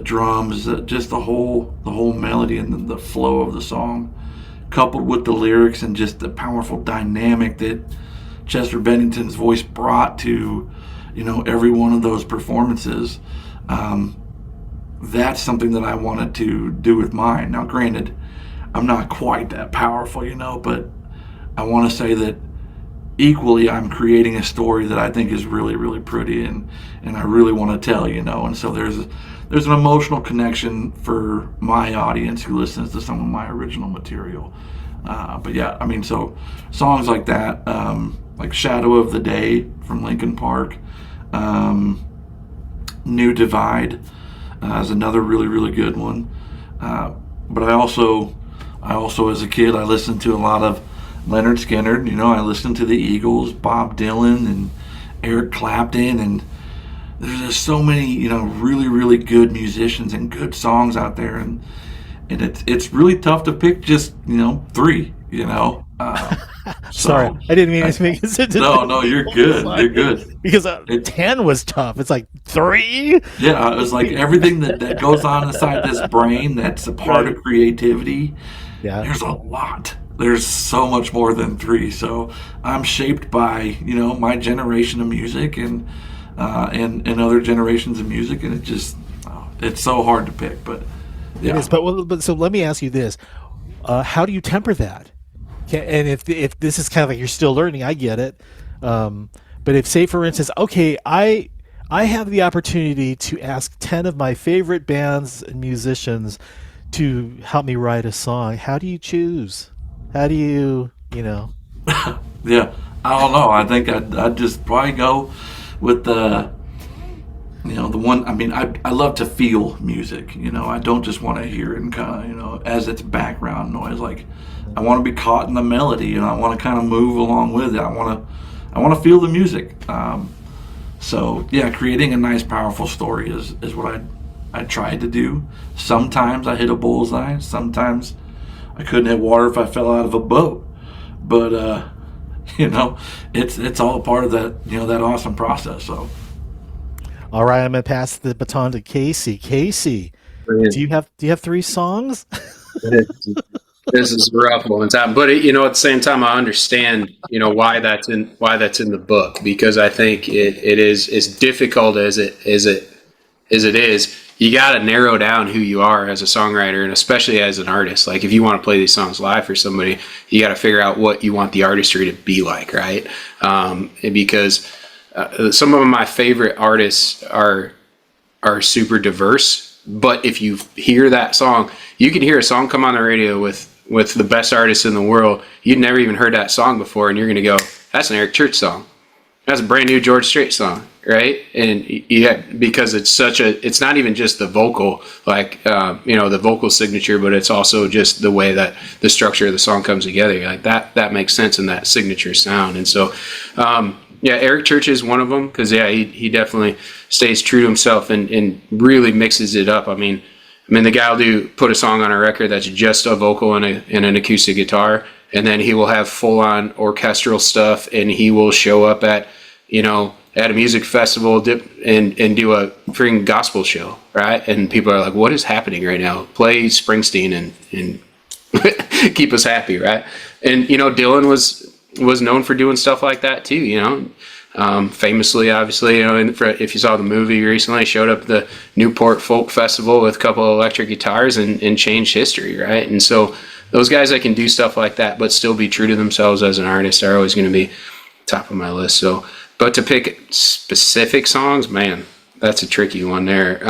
drums, just the whole melody and the flow of the song, coupled with the lyrics and just the powerful dynamic that Chester Bennington's voice brought to, every one of those performances. That's something that I wanted to do with mine. Now, granted, I'm not quite that powerful, but I want to say that equally I'm creating a story that I think is really, really pretty and I really want to tell, and so there's an emotional connection for my audience who listens to some of my original material. But yeah, I mean, so songs like that, like Shadow of the Day from Linkin Park, New Divide is another really, really good one. But I also as a kid, I listened to a lot of Leonard Skinner. I listened to the Eagles, Bob Dylan, and Eric Clapton, and there's just so many, really, really good musicians and good songs out there, and it's really tough to pick just 3. Sorry, I didn't mean to make it. No, you're good. You're good. Because 10 was tough. It's like 3. Yeah, it was like everything that goes on inside this brain that's a part of creativity. Yeah, there's a lot. There's so much more than 3. So I'm shaped by my generation of music and other generations of music, and it's so hard to pick. But yeah. It is. But so let me ask you this: how do you temper that? And if this is kind of like you're still learning, I get it. But if, say, for instance, okay, I have the opportunity to ask 10 of my favorite bands and musicians to help me write a song, how do you choose? How do you? Yeah, I don't know. I think I'd just probably go with the one. I mean, I love to feel music. I don't just want to hear it and kind of as its background noise. Like I want to be caught in the melody, and I want to kind of move along with it. I want to feel the music. So yeah, creating a nice, powerful story is what I tried to do. Sometimes I hit a bullseye. Sometimes I couldn't hit water if I fell out of a boat. But it's all a part of that that awesome process. So. All right, I'm gonna pass the baton to Casey. Casey, do you have 3 songs? This is a rough one time, but at the same time, I understand why that's in the book, because I think it is as difficult as it is. You got to narrow down who you are as a songwriter, and especially as an artist. Like if you want to play these songs live for somebody, you got to figure out what you want the artistry to be like, right? Because some of my favorite artists are super diverse, but if you hear that song, you can hear a song come on the radio with the best artists in the world. You'd never even heard that song before, and you're going to go, that's an Eric Church song. That's a brand new George Strait song, right? And because it's not even just the vocal, like, the vocal signature, but it's also just the way that the structure of the song comes together. Like that makes sense in that signature sound. And so, Eric Church is one of them, because he definitely stays true to himself and really mixes it up. I mean, the guy will put a song on a record that's just a vocal and an acoustic guitar, and then he will have full on orchestral stuff, and he will show up at, at a music festival and do a freaking gospel show, right? And people are like, what is happening right now? Play Springsteen and keep us happy, right? And, Dylan was known for doing stuff like that too, famously, obviously, if you saw the movie recently, showed up at the Newport Folk Festival with a couple of electric guitars and changed history, right? And so those guys that can do stuff like that but still be true to themselves as an artist are always going to be top of my list. So, but to pick specific songs, man, that's a tricky one there.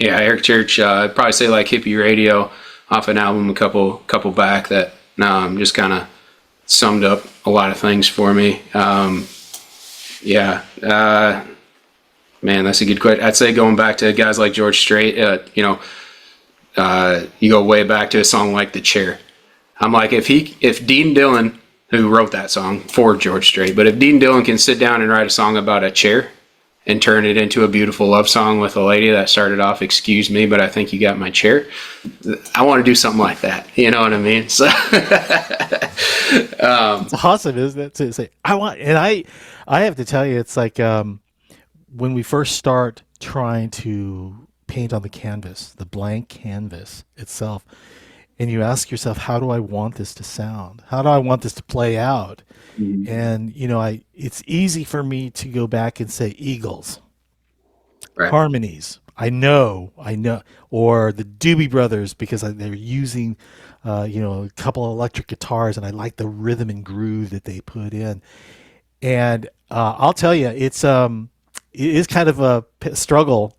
Eric Church, I'd probably say like Hippie Radio off an album a couple back that just kind of summed up a lot of things for me. Man, that's a good question. I'd say going back to guys like George Strait, you go way back to a song like The Chair. I'm like, if Dean Dillon, who wrote that song for George Strait, but if Dean Dillon can sit down and write a song about a chair and turn it into a beautiful love song with a lady that started off, excuse me, but I think you got my chair, I want to do something like that. You know what I mean? So it's awesome, isn't it? To say, I have to tell you, it's like when we first start trying to paint on the canvas, the blank canvas itself, and you ask yourself, how do I want this to sound? How do I want this to play out? Mm-hmm. And, it's easy for me to go back and say Eagles, right. Harmonies. I know, or the Doobie Brothers, because they're using, a couple of electric guitars, and I like the rhythm and groove that they put in. And I'll tell you, it is kind of a struggle.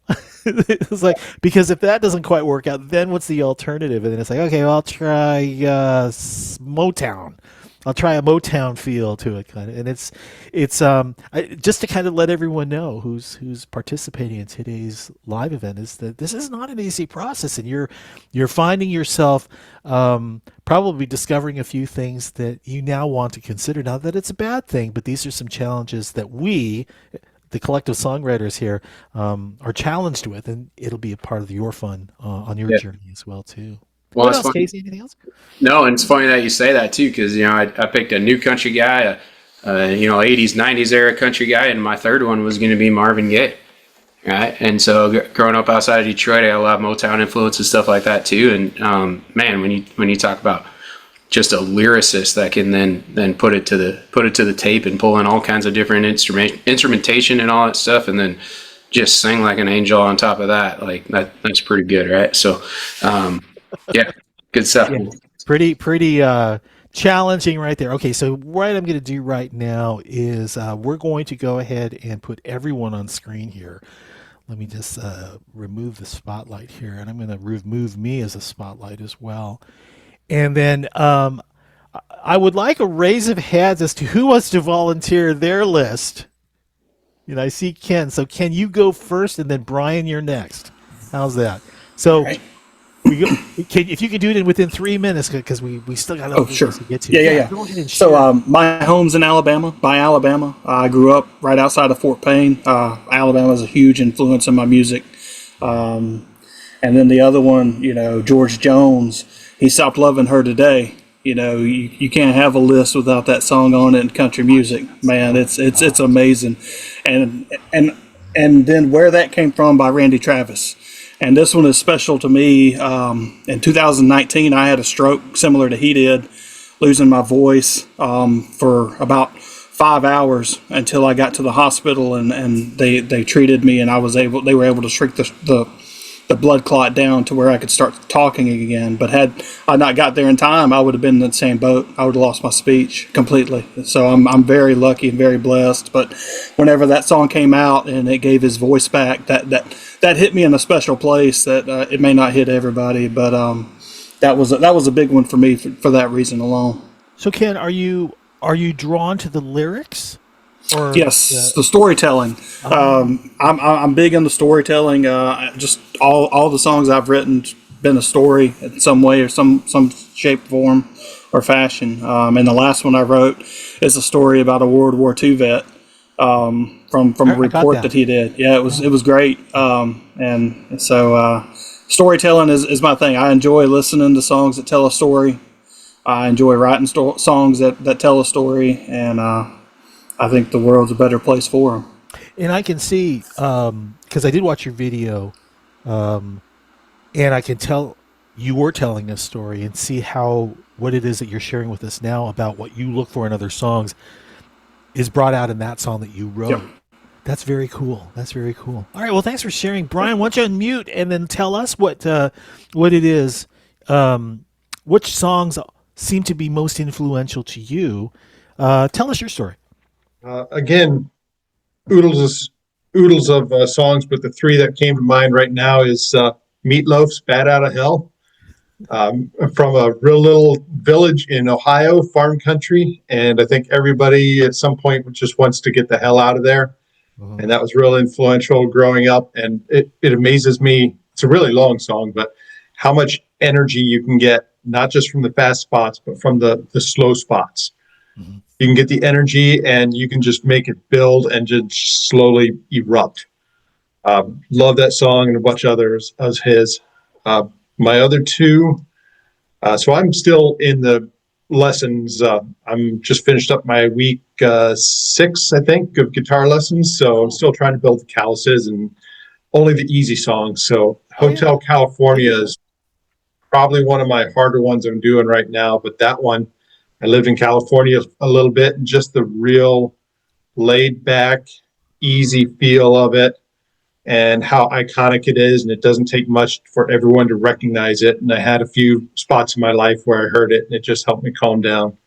It's like, because if that doesn't quite work out, then what's the alternative? And then it's like, okay, well, I'll try Motown. I'll try a Motown feel to it, kind of. And it's just to kind of let everyone know who's participating in today's live event, is that this is not an easy process, and you're finding yourself probably discovering a few things that you now want to consider. Not that it's a bad thing, but these are some challenges that we, the collective songwriters here, are challenged with, and it'll be a part of your fun on your journey as well too. Well, what else, Casey? Anything else? No, and it's funny that you say that too, because I picked a new country guy, 80s, 90s era country guy, and my third one was going to be Marvin Gaye, right? And so growing up outside of Detroit, I had a lot of Motown influence and stuff like that too. And man, when you talk about just a lyricist that can then put it to the tape and pull in all kinds of different instrumentation and all that stuff, and then just sing like an angel on top of that, like that's pretty good, right? So yeah, good stuff. Yeah, pretty challenging right there. Okay, so what I'm going to do right now is we're going to go ahead and put everyone on screen here. Let me just remove the spotlight here, and I'm going to remove me as a spotlight as well. And then I would like a raise of hands as to who wants to volunteer their list. And I see Ken. So Ken, you go first, and then Brian, you're next. How's that? So right. If you can do it within 3 minutes, because we still got other things to get to. Yeah. Go ahead and share. So my home's in Alabama, by Alabama. I grew up right outside of Fort Payne. Alabama is a huge influence in my music. And then the other one, George Jones, he stopped loving her today. You can't have a list without that song on it in country music, man. It's amazing. And then Where That Came From by Randy Travis. And this one is special to me. In 2019, I had a stroke similar to he did, losing my voice for about 5 hours until I got to the hospital, and they treated me, and they were able to shrink the blood clot down to where I could start talking again. But had I not got there in time, I would have been in the same boat. I would have lost my speech completely. So I'm very lucky and very blessed. But whenever that song came out and it gave his voice back, that hit me in a special place that it may not hit everybody. But that was a big one for me for that reason alone. So Ken, are you drawn to the lyrics? Or yes, the storytelling. I'm big into storytelling. Just all the songs I've written been a story in some way or some shape, form, or fashion. And the last one I wrote is a story about a World War II vet from a report that he did. Yeah, it was great. And so storytelling is my thing. I enjoy listening to songs that tell a story. I enjoy writing songs that tell a story, and I think the world's a better place for them. And I can see, because I did watch your video, and I can tell you were telling a story and see how what it is that you're sharing with us now about what you look for in other songs is brought out in that song that you wrote. Yep. That's very cool. That's very cool. All right. Well, thanks for sharing, Brian. Why don't you unmute and then tell us what it is, which songs seem to be most influential to you. Tell us your story. Again, oodles of songs, but the three that came to mind right now is Meatloaf's "Bad Out of Hell." From a real little village in Ohio, farm country, and I think everybody at some point just wants to get the hell out of there. Uh-huh. And that was real influential growing up. And it amazes me. It's a really long song, but how much energy you can get, not just from the fast spots, but from the slow spots. Mhm. You can get the energy and you can just make it build and just slowly erupt. Love that song and a bunch of others as his. My other two, so I'm still in the lessons. I'm just finished up my week 6, I think, of guitar lessons. So I'm still trying to build the calluses and only the easy songs. So Hotel California is probably one of my harder ones I'm doing right now. But that one, I lived in California a little bit, and just the real laid back, easy feel of it, and how iconic it is. And it doesn't take much for everyone to recognize it. And I had a few spots in my life where I heard it, and it just helped me calm down.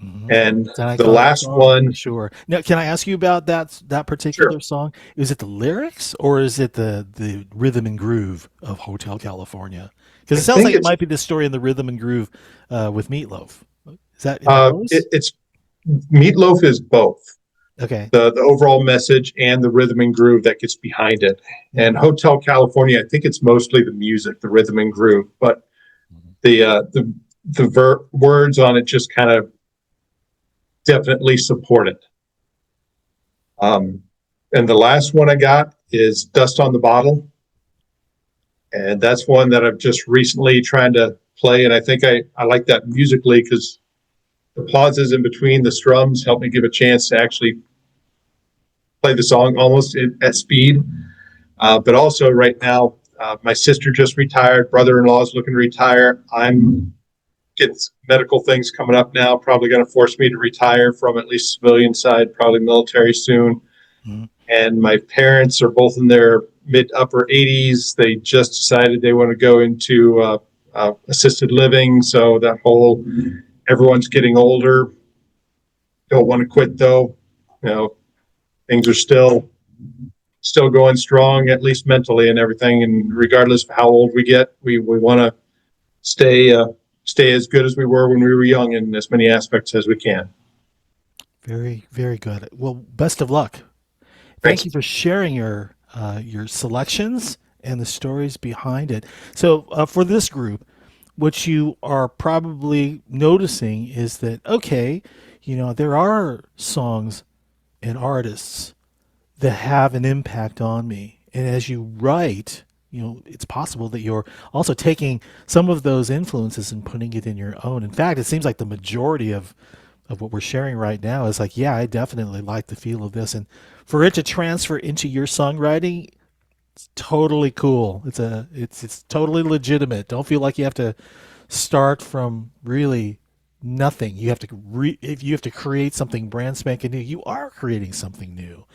Mhm. And It's an the iconic last song, one, for sure. Now, can I ask you about that particular Sure. song? Is it the lyrics or is it the rhythm and groove of Hotel California? Because I it sounds think like it it's might be the story in the rhythm and groove with Meatloaf. Is that close? it's Meatloaf is both Okay. the overall message and the rhythm and groove that gets behind it. And Hotel California, I think it's mostly the music, the rhythm and groove, but the words on it just kind of definitely support it. And the last one I got is Dust on the Bottle. And that's one that I've just recently trying to play. And I think I like that musically because the pauses in between the strums help me give a chance to actually play the song almost at speed. But also right now, my sister just retired. Brother-in-law is looking to retire. I'm getting some medical things coming up now, probably going to force me to retire from at least civilian side, probably military soon. Mhm. And my parents are both in their mid upper 80s. They just decided they want to go into assisted living. So that whole everyone's getting older. Don't want to quit though. You know, things are still going strong, at least mentally and everything. And regardless of how old we get, we want to stay as good as we were when we were young in as many aspects as we can. Very, very good. Well, best of luck. Thanks. Thank you for sharing your selections and the stories behind it. So for this group, what you are probably noticing is that, okay, there are songs and artists that have an impact on me. And as you write, it's possible that you're also taking some of those influences and putting it in your own. In fact, it seems like the majority of what we're sharing right now is like, yeah, I definitely like the feel of this. And for it to transfer into your songwriting, it's totally cool. It's totally legitimate. Don't feel like you have to start from really nothing. You have to if you have to create something brand spanking new, you are creating something new.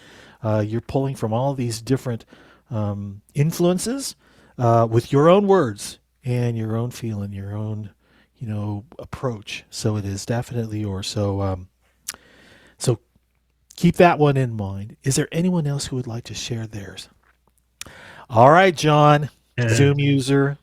You're pulling from all these different influences with your own words and your own feeling, your own approach. So it is definitely yours. So keep that one in mind. Is there anyone else who would like to share theirs? All right, John, Zoom user.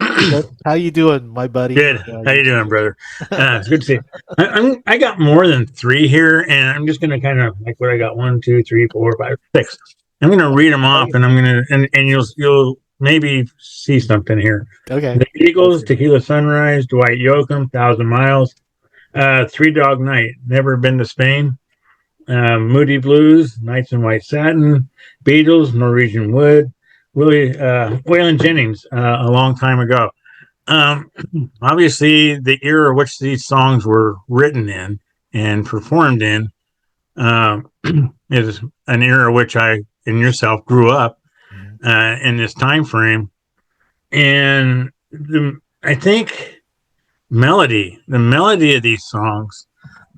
How you doing, my buddy? Good. How you doing, brother? It's good to see you. I got more than 3 here, and I'm just going to kind of like what I got 1, 2, 3, 4, 5, 6. I'm going to read them off, and I'm going to and you'll maybe see something here. Okay. The Eagles, Tequila Sunrise, Dwight Yoakam, 1,000 Miles, Three Dog Night, Never Been to Spain, Moody Blues, Nights in White Satin, Beatles, Norwegian Wood, Waylon Jennings, A Long Time Ago. Um, Obviously, the era which these songs were written in and performed in um, is an era which I and yourself grew up in this time frame. And I think the melody of these songs,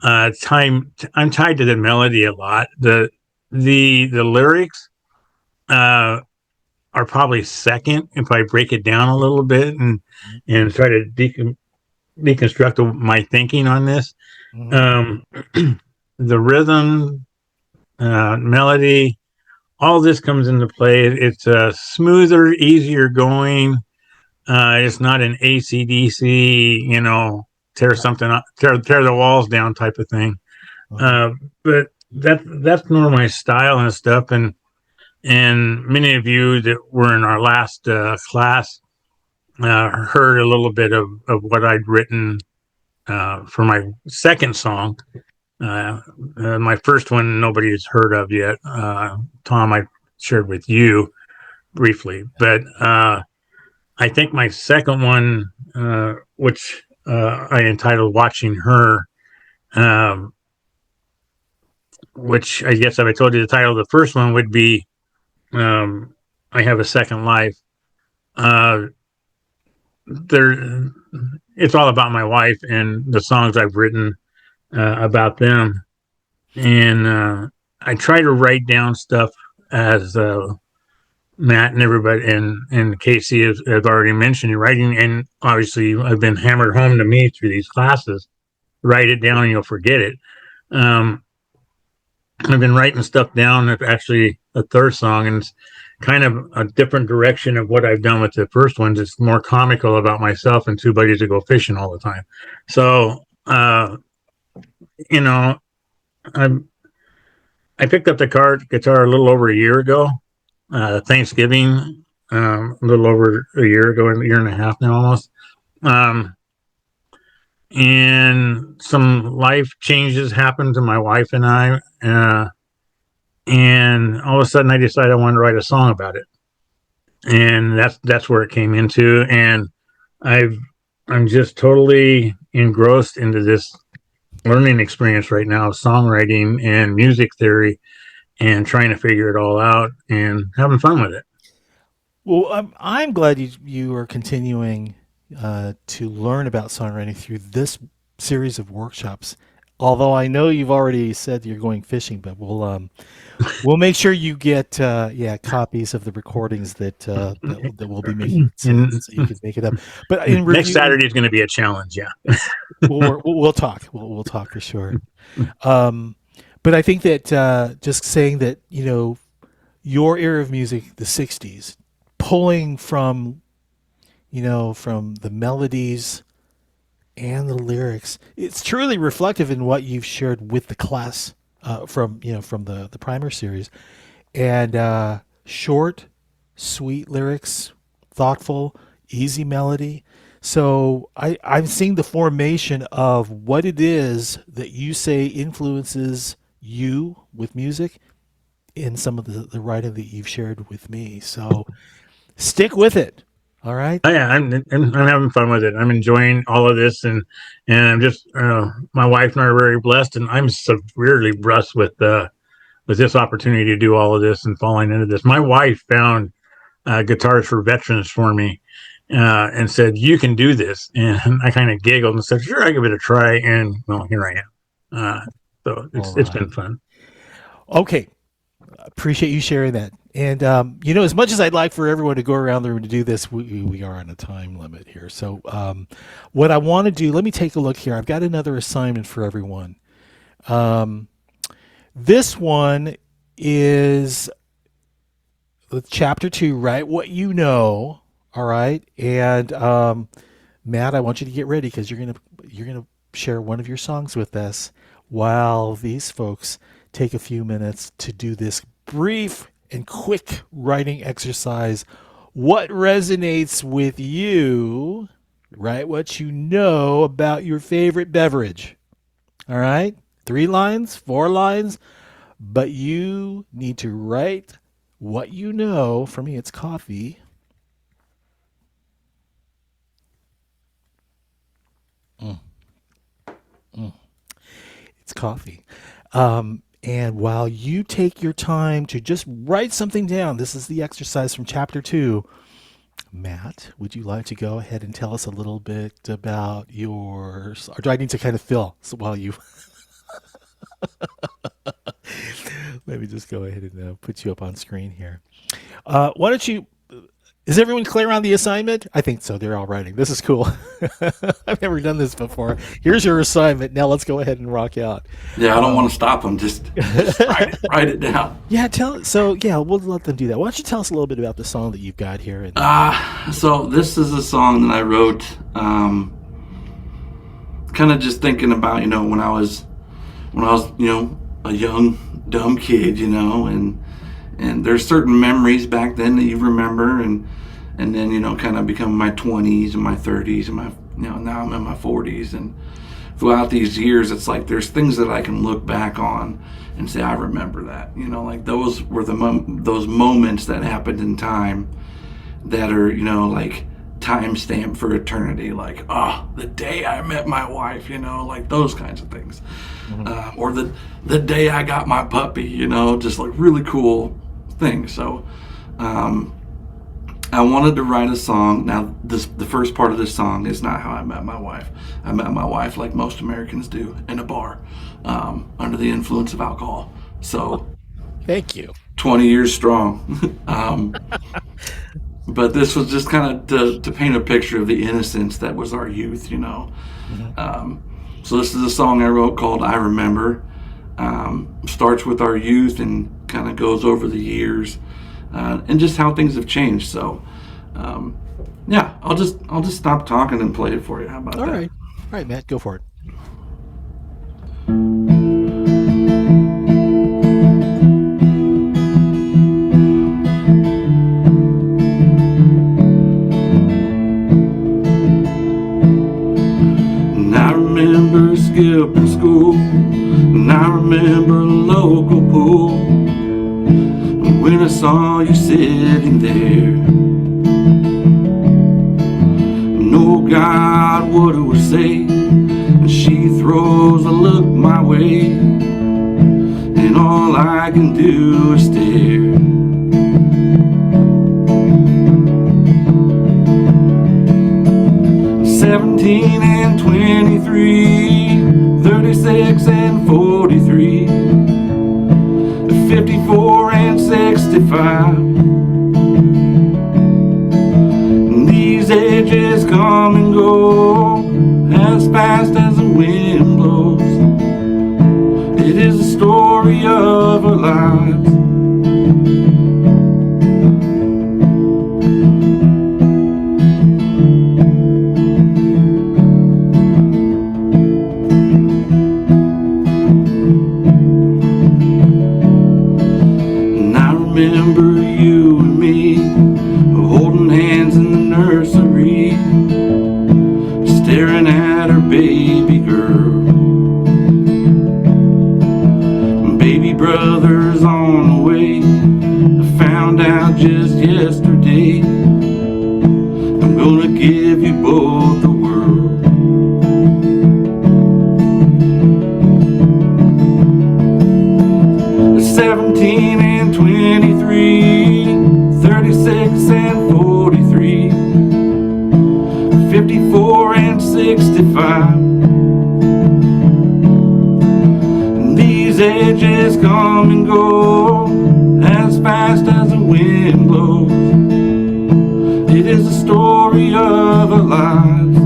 I'm tied to the melody a lot. The lyrics uh, are probably second if I break it down a little bit and try to deconstruct my thinking on this. Um, the rhythm, melody, all this comes into play. It's a smoother, easier going. It's not an ACDC, tear something up, tear the walls down type of thing. But that's more my style and stuff. And many of you that were in our last class heard a little bit of what I'd written for my second song. My first one nobody has heard of yet. Tom, I shared with you briefly, but I think my second one, which I entitled "Watching Her," which I guess if I told you the title of the first one would be "I Have a Second Life." There, it's all about my wife and the songs I've written about them, and I try to write down stuff as Matt and everybody and Casey has already mentioned writing, and obviously I've been hammered home to me through these classes. Write it down and you'll forget it. I've been writing stuff down. Of actually a third song, and it's kind of a different direction of what I've done with the first ones. It's more comical about myself and two buddies that go fishing all the time. So, you know, I picked up the guitar a little over a year ago, Thanksgiving, a little over a year ago, a year and a half now almost. And some life changes happened to my wife and I. And all of a sudden I decided I wanted to write a song about it. And that's where it came into. And I'm just totally engrossed into this learning experience right now of songwriting and music theory and trying to figure it all out and having fun with it. Well, I'm glad you are continuing to learn about songwriting through this series of workshops. Although I know you've already said you're going fishing, but we'll make sure you get copies of the recordings that we'll be making so you can make it up. But in review, next Saturday is going to be a challenge. Yeah, we'll talk. We'll talk for sure. But I think that just saying that your era of music, the '60s, pulling from from the melodies and the lyrics, it's truly reflective in what you've shared with the class from the primer series, and short, sweet lyrics, thoughtful, easy melody. So I'm seeing the formation of what it is that you say influences you with music in some of the writing that you've shared with me. So stick with it. All right. Oh, yeah, I'm having fun with it. I'm enjoying all of this, and I'm just my wife and I are very blessed, and I'm severely blessed with this opportunity to do all of this and falling into this. My wife found Guitars for Veterans for me and said, "You can do this," and I kind of giggled and said, "Sure, I'll give it a try." And well, here I am. So it's been fun. Okay. Appreciate you sharing that. And as much as I'd like for everyone to go around the room to do this, we are on a time limit here. So what I want to do, let me take a look here. I've got another assignment for everyone. This one is chapter 2, Write What You Know. All right. And Matt, I want you to get ready because you're gonna share one of your songs with us while these folks take a few minutes to do this brief and quick writing exercise. What resonates with you? Write what you know about your favorite beverage. All right? 3 lines, 4 lines, but you need to write what you know. For me, it's coffee. It's coffee. And while you take your time to just write something down, this is the exercise from chapter 2. Matt, would you like to go ahead and tell us a little bit about yours? Or do I need to kind of fill so while you... Let me just go ahead and put you up on screen here. Why don't you... Is everyone clear on the assignment? I think so. They're all writing. This is cool. I've never done this before. Here's your assignment. Now let's go ahead and rock out. Yeah, I don't want to stop them. Just write it down. Yeah, we'll let them do that. Why don't you tell us a little bit about the song that you've got here? So this is a song that I wrote, kind of just thinking about, when I was, a young, dumb kid, and there's certain memories back then that you remember, and then, kind of become my 20s and my 30s and my, now I'm in my 40s, and throughout these years, it's like there's things that I can look back on and say, I remember that, like those were those moments that happened in time that are, like time stamped for eternity, like, the day I met my wife, like those kinds of things. Or the day I got my puppy, just like really cool things. So, I wanted to write a song. Now, the first part of this song is not how I met my wife. I met my wife like most Americans do, in a bar, under the influence of alcohol. So, thank you. 20 years strong. But this was just kind of to paint a picture of the innocence that was our youth, So this is a song I wrote called I Remember. Starts with our youth and kind of goes over the years. And just how things have changed. So, I'll just stop talking and play it for you. How about that? All right, Matt, go for it. And I remember skipping school, and I remember a local pool. When I saw you sitting there, no God, what I would say, and she throws a look my way, and all I can do is stare. "17 and 23, 36 and 43, 54 and 65. And these ages come and go as fast as the wind blows. It is the story of our lives. Remember you and me holding hands in the nursery, staring at our baby girl. Baby brother's on the way, I found out just yesterday. I'm gonna give you both the world. The 17 and 23, 36 and 43, 54 and 65. And these ages come and go as fast as the wind blows. It is the story of our lives.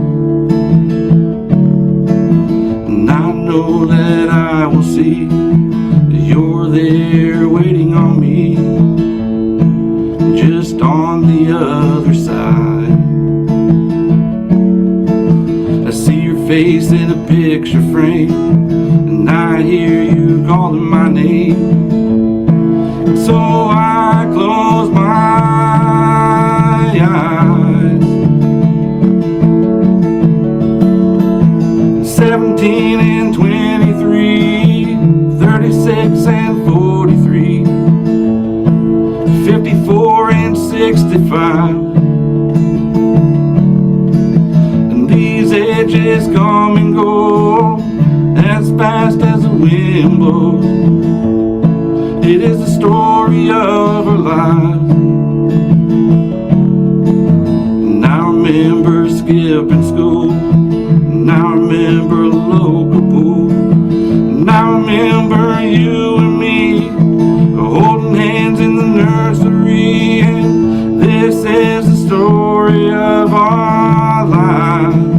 And I know that I will see you're there waiting on me, just on the other side. I see your face in a picture frame, and I hear you calling my name. So I close my eyes. 17 and 23, 36 and 43, 54 and 65. And these ages come and go as fast as the wind blows. It is the story of our lives. And I remember skipping school, and I remember a local pool, and I remember you and me holding hands in the nursery. And this is the story of our lives.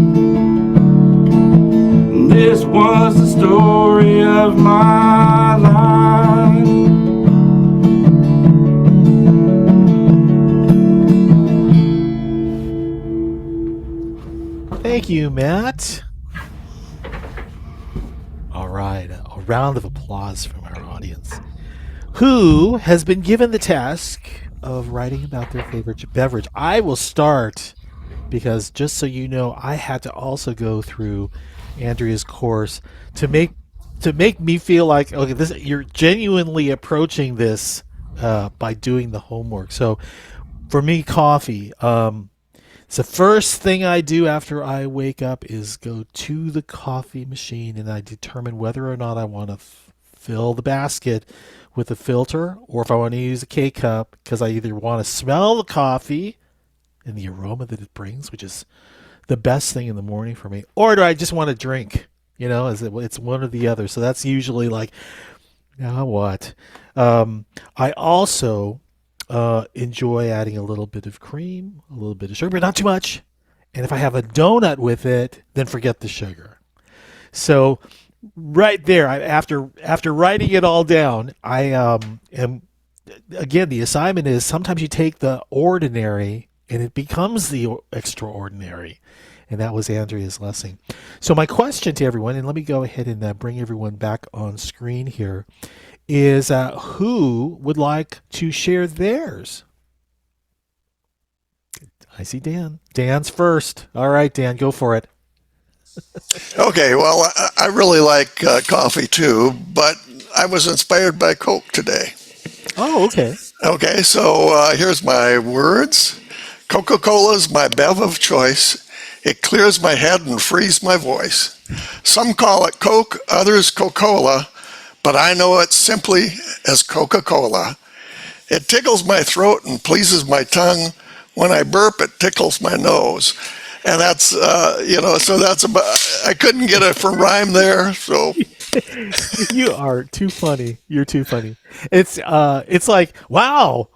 This was the story of my life. Thank you, Matt. All right, a round of applause from our audience, who has been given the task of writing about their favorite beverage. I will start because, just so you know, I had to also go through Andrea's course to make me feel like, okay, this, you're genuinely approaching this by doing the homework. So for me, coffee. It's the first thing I do after I wake up is go to the coffee machine, and I determine whether or not I want to fill the basket with a filter or if I want to use a K-cup, because I either want to smell the coffee and the aroma that it brings, which is the best thing in the morning for me, or do I just want to drink? You know, it's one or the other. So that's usually like, now what? I also enjoy adding a little bit of cream, a little bit of sugar, but not too much. And if I have a donut with it, then forget the sugar. So right there, after writing it all down, I am, again, the assignment is sometimes you take the ordinary and it becomes the extraordinary. And that was Andrea's lesson. So my question to everyone, and let me go ahead and bring everyone back on screen here, is who would like to share theirs? I see Dan. Dan's first. All right, Dan, go for it. Okay, well, I really like coffee too, but I was inspired by Coke today. Oh, okay. Okay, so here's my words. Coca-Cola's my bev of choice. It clears my head and frees my voice. Some call it Coke, others Coca-Cola, but I know it simply as Coca-Cola. It tickles my throat and pleases my tongue. When I burp, it tickles my nose. And that's, so that's about, I couldn't get a rhyme there, so. You are too funny. You're too funny. It's like, wow.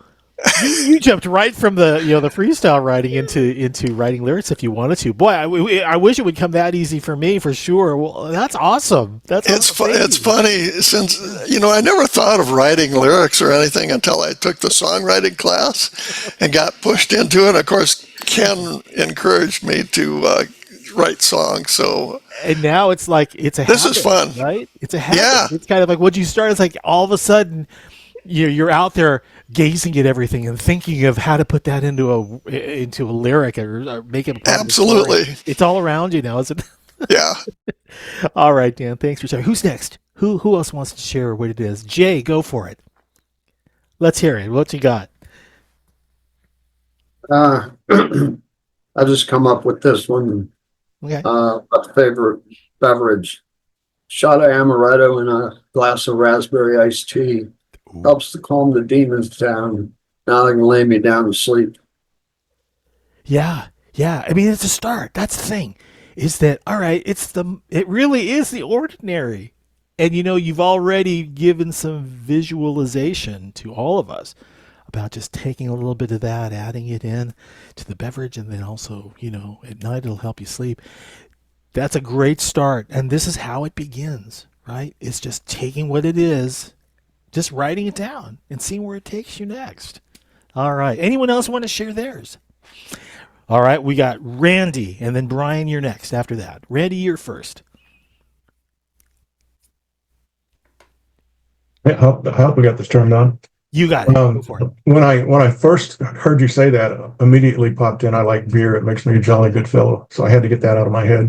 You jumped right from the freestyle writing into writing lyrics if you wanted to. Boy, I wish it would come that easy for me, for sure. Well, that's awesome. It's funny since I never thought of writing lyrics or anything until I took the songwriting class and got pushed into it. Of course, Ken encouraged me to write songs. So and now it's like it's a this habit, is fun, right? It's a habit. Yeah, it's kind of like what you start. It's like all of a sudden you're out there gazing at everything and thinking of how to put that into a lyric or make it a part absolutely. Of the story. It's all around you now, isn't it? Yeah. All right, Dan. Thanks for sharing. Who's next? Who else wants to share what it is? Jay, go for it. Let's hear it. What you got? I just come up with this one. Okay. A favorite beverage: shot of amaretto in a glass of raspberry iced tea. Ooh. Helps to calm the demons down. Now I can lay me down to sleep. Yeah. I mean, it's a start. That's the thing. Is that all right? It really is the ordinary, and you've already given some visualization to all of us about just taking a little bit of that, adding it in to the beverage, and then also, at night it'll help you sleep. That's a great start, and this is how it begins, right? It's just taking what it is, just writing it down and seeing where it takes you next. All right. Anyone else want to share theirs? All right. We got Randy, and then Brian, you're next after that. Randy, you're first. I hope we got this turned on. You got it. Go for it. When I first heard you say that, immediately popped in, I like beer. It makes me a jolly good fellow. So I had to get that out of my head.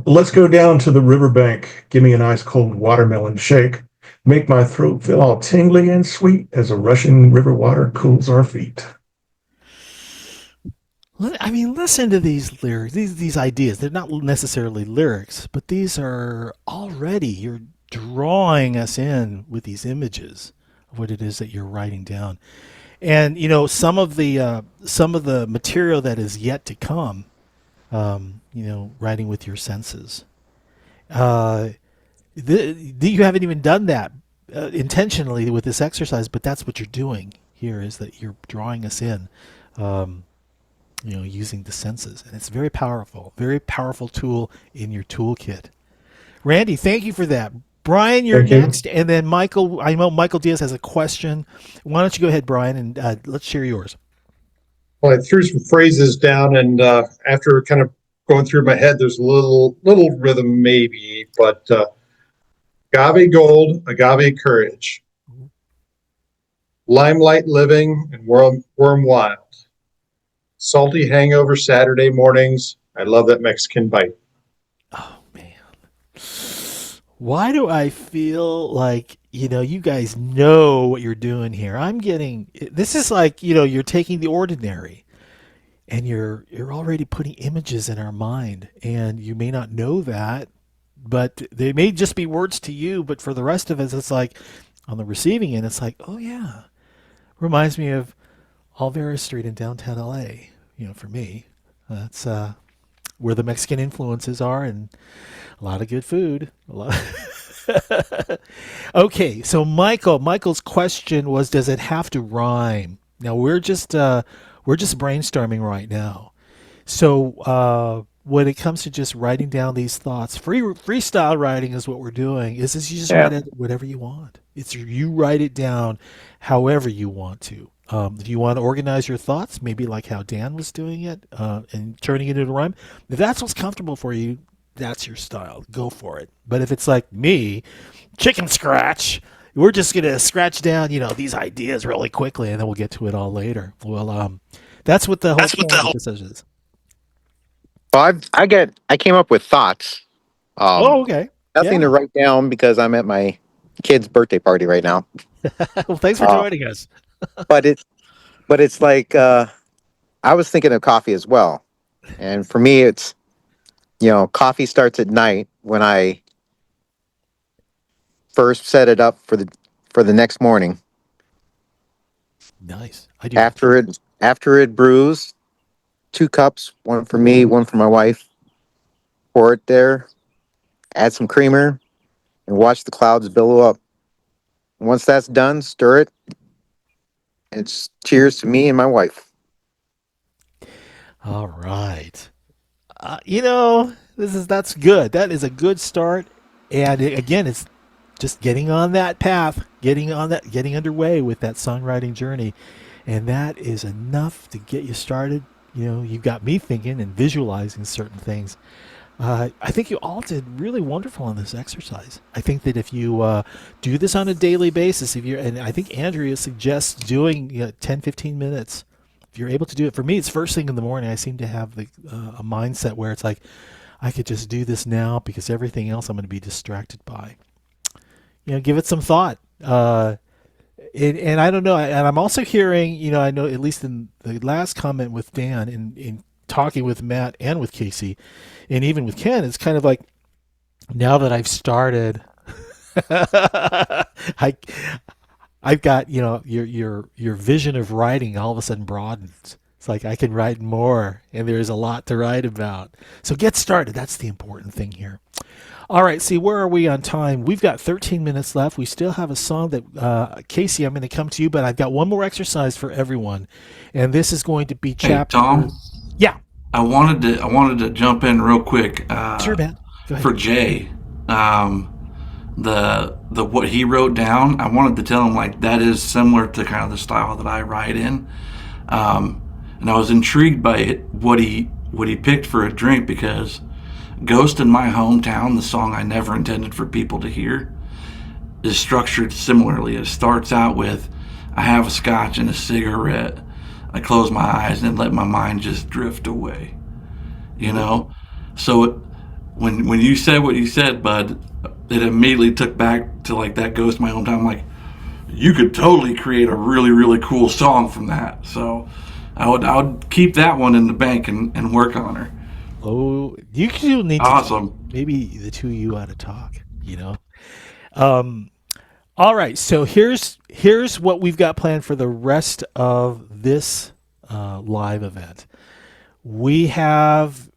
Let's go down to the riverbank. Give me an ice cold watermelon shake. Make my throat feel all tingly and sweet as a rushing river water cools our feet. I mean, listen to these lyrics, these ideas. They're not necessarily lyrics, but these are already, you're drawing us in with these images of what it is that you're writing down. And some of the material that is yet to come, writing with your senses. Uh, you haven't even done that intentionally with this exercise, but that's what you're doing here. Is that you're drawing us in. Um, using the senses. And it's very powerful tool in your toolkit. Randy, thank you for that. Brian, you're Thank you. next. And then Michael, I know Michael Diaz has a question. Why don't you go ahead, Brian, and let's share yours. Well, I threw some phrases down, and after kind of going through my head, there's a little rhythm maybe, but agave gold, agave courage, limelight living, and worm wild. Salty hangover Saturday mornings. I love that Mexican bite. Oh, man. Why do I feel like, you guys know what you're doing here? This is like, you're taking the ordinary and you're already putting images in our mind, and you may not know that, but they may just be words to you, but for the rest of us, it's like on the receiving end, it's like, oh yeah, reminds me of Alvera Street in downtown LA. For me, that's where the Mexican influences are, and a lot of good food. Okay, so Michael's question was, does it have to rhyme? Now we're just brainstorming right now. So when it comes to just writing down these thoughts, freestyle writing is what we're doing. Is this you just write it whatever you want? It's you write it down however you want to. Do you want to organize your thoughts, maybe like how Dan was doing it, and turning it into a rhyme? If that's what's comfortable for you, that's your style. Go for it. But if it's like me, chicken scratch, we're just gonna scratch down, these ideas really quickly, and then we'll get to it all later. Well, that's what the whole point of this is. Well, I came up with thoughts. Okay. Nothing to write down because I'm at my kid's birthday party right now. Well, thanks for joining us. but it's like I was thinking of coffee as well, and for me, it's coffee starts at night when I first set it up for the next morning. Nice. I do. After it brews, 2 cups, one for me, one for my wife. Pour it there, add some creamer, and watch the clouds billow up. Once that's done, stir it. It's cheers to me and my wife. All right. That's good. That is a good start. And again, it's just getting on that path, getting underway with that songwriting journey. And that is enough to get you started. You've got me thinking and visualizing certain things. I think you all did really wonderful on this exercise. I think that if you do this on a daily basis, and I think Andrea suggests doing 10, 15 minutes, if you're able to do it. For me, it's first thing in the morning. I seem to have a mindset where it's like, I could just do this now because everything else I'm going to be distracted by. Give it some thought. And I don't know. And I'm also hearing, I know at least in the last comment with Dan, in talking with Matt and with Casey, and even with Ken, it's kind of like, now that I've started, I've got, your vision of writing all of a sudden broadens. It's like I can write more, and there's a lot to write about. So get started. That's the important thing here. All right, see, where are we on time? We've got 13 minutes left. We still have a song that, Casey, I'm going to come to you, but I've got one more exercise for everyone, and this is going to be chapter. Hey, Tom. Yeah. I wanted to jump in real quick. Sure, man. Go ahead. For Jay, the what he wrote down, I wanted to tell him like that is similar to kind of the style that I write in, and I was intrigued by it what he picked for a drink because Ghost in My Hometown, the song I never intended for people to hear, is structured similarly. It starts out with, I have a scotch and a cigarette. I close my eyes and let my mind just drift away. So when you said what you said, Bud, it immediately took back to like that Ghost in My Hometown. I'm like, you could totally create a really, really cool song from that. So I would keep that one in the bank and work on her. Oh, you two need to, Awesome. maybe the two of you ought to talk, All right, so here's what we've got planned for the rest of this live event. We have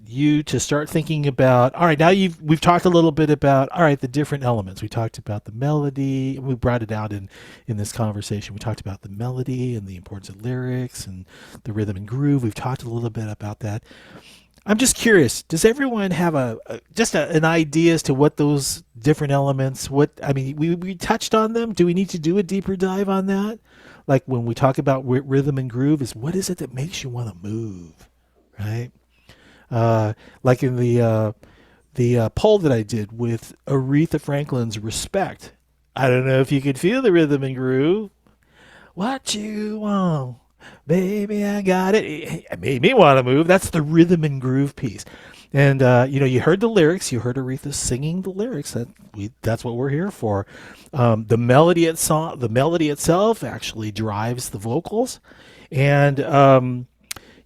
you to start thinking about, all right, now we've talked a little bit about, all right, the different elements. We talked about the melody, we brought it out in this conversation. We talked about the melody and the importance of lyrics and the rhythm and groove. We've talked a little bit about that. I'm just curious, does everyone have an idea as to what those different elements, we touched on them. Do we need to do a deeper dive on that? Like when we talk about rhythm and groove, what is it that makes you want to move, right? Like in the poll that I did with Aretha Franklin's Respect. I don't know if you could feel the rhythm and groove. What you want? Baby, I got it. It made me want to move. That's the rhythm and groove piece. And, you heard the lyrics. You heard Aretha singing the lyrics. That's what we're here for. The melody itself actually drives the vocals. And,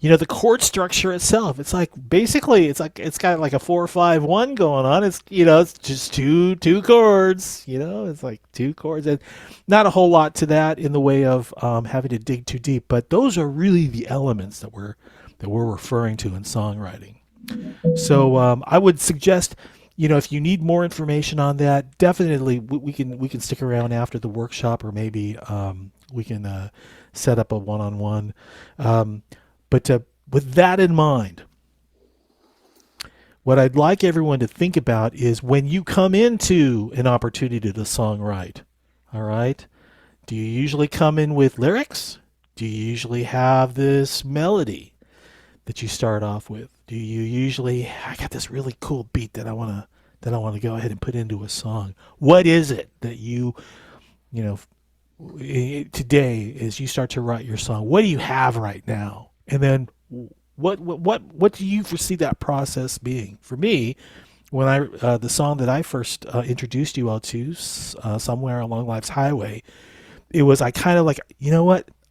the chord structure itself, it's got like a 4-5-1 going on. It's, it's just two chords, it's like two chords, and not a whole lot to that in the way of having to dig too deep. But those are really the elements that we're referring to in songwriting. So I would suggest, if you need more information on that, definitely we can stick around after the workshop, or maybe we can set up a one-on-one. But with that in mind, what I'd like everyone to think about is when you come into an opportunity to songwrite, all right, do you usually come in with lyrics? Do you usually have this melody that you start off with? Do you usually, I got this really cool beat that I want to go ahead and put into a song? What is it that today, as you start to write your song, what do you have right now? And then what do you foresee that process being? For me, when the song that I first introduced you all to, Somewhere Along Life's Highway, it was, I kind of like,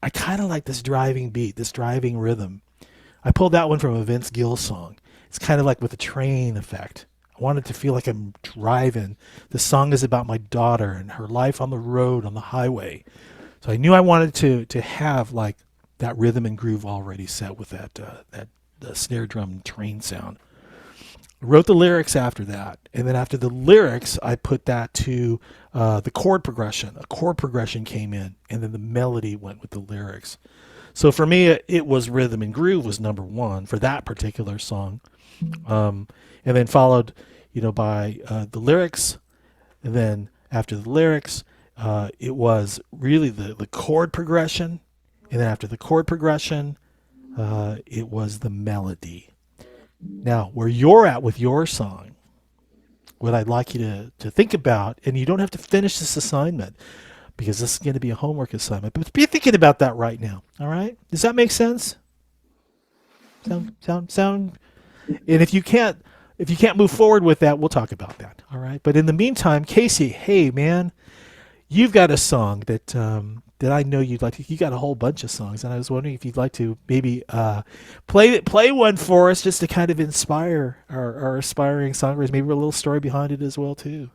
I kind of like this driving beat, this driving rhythm. I pulled that one from a Vince Gill song. It's kind of like with a train effect. I wanted to feel like I'm driving. The song is about my daughter and her life on the road, on the highway. So I knew I wanted to have like that rhythm and groove already set with that snare drum and train sound. I wrote the lyrics after that, and then after the lyrics, I put that to the chord progression. A chord progression came in, and then the melody went with the lyrics. So for me, it was rhythm and groove was number one for that particular song, and then followed, by the lyrics, and then after the lyrics, it was really the chord progression. And then after the chord progression, it was the melody. Now, where you're at with your song, what I'd like you to think about, and you don't have to finish this assignment, because this is going to be a homework assignment, but be thinking about that right now, all right? Does that make sense? Sound? And if you can't move forward with that, we'll talk about that, all right? But in the meantime, Casey, hey, man, you've got a song that I know you'd like to. You got a whole bunch of songs, and I was wondering if you'd like to maybe play one for us, just to kind of inspire our aspiring songwriters. Maybe a little story behind it as well, too.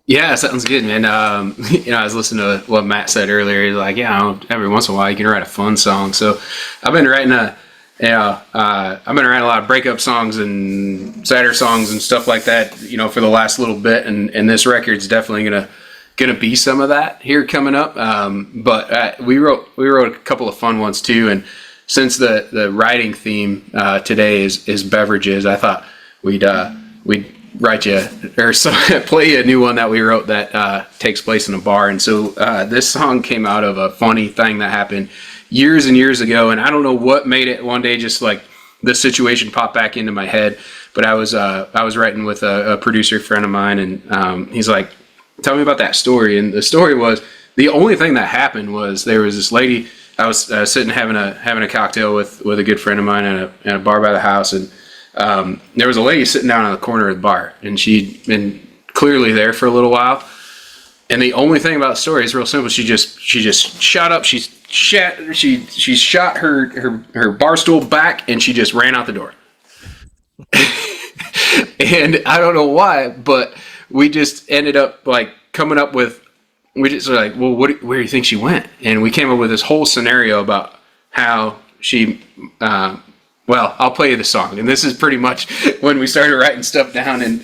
Yeah, sounds good, man. I was listening to what Matt said earlier. He's like, every once in a while you can write a fun song. So I've been writing I've been writing a lot of breakup songs and sadder songs and stuff like that, for the last little bit, and this record's definitely gonna be some of that here coming up. But we wrote a couple of fun ones too, and since the writing theme today is beverages, I thought we'd write you or play you a new one that we wrote that takes place in a bar. And so this song came out of a funny thing that happened years and years ago, and I don't know what made it one day just like the situation popped back into my head. But I was writing with a producer friend of mine, and he's like, tell me about that story. And the story was, the only thing that happened was there was this lady. I was sitting having a cocktail with a good friend of mine at a bar by the house, and there was a lady sitting down on the corner of the bar, and she'd been clearly there for a little while. And the only thing about the story is real simple. She just shot up. She shot her bar stool back, and she just ran out the door. And I don't know why, but we just ended up like coming up with, we just were like, well, where do you think she went? And we came up with this whole scenario about how she, well, I'll play you the song. And this is pretty much when we started writing stuff down and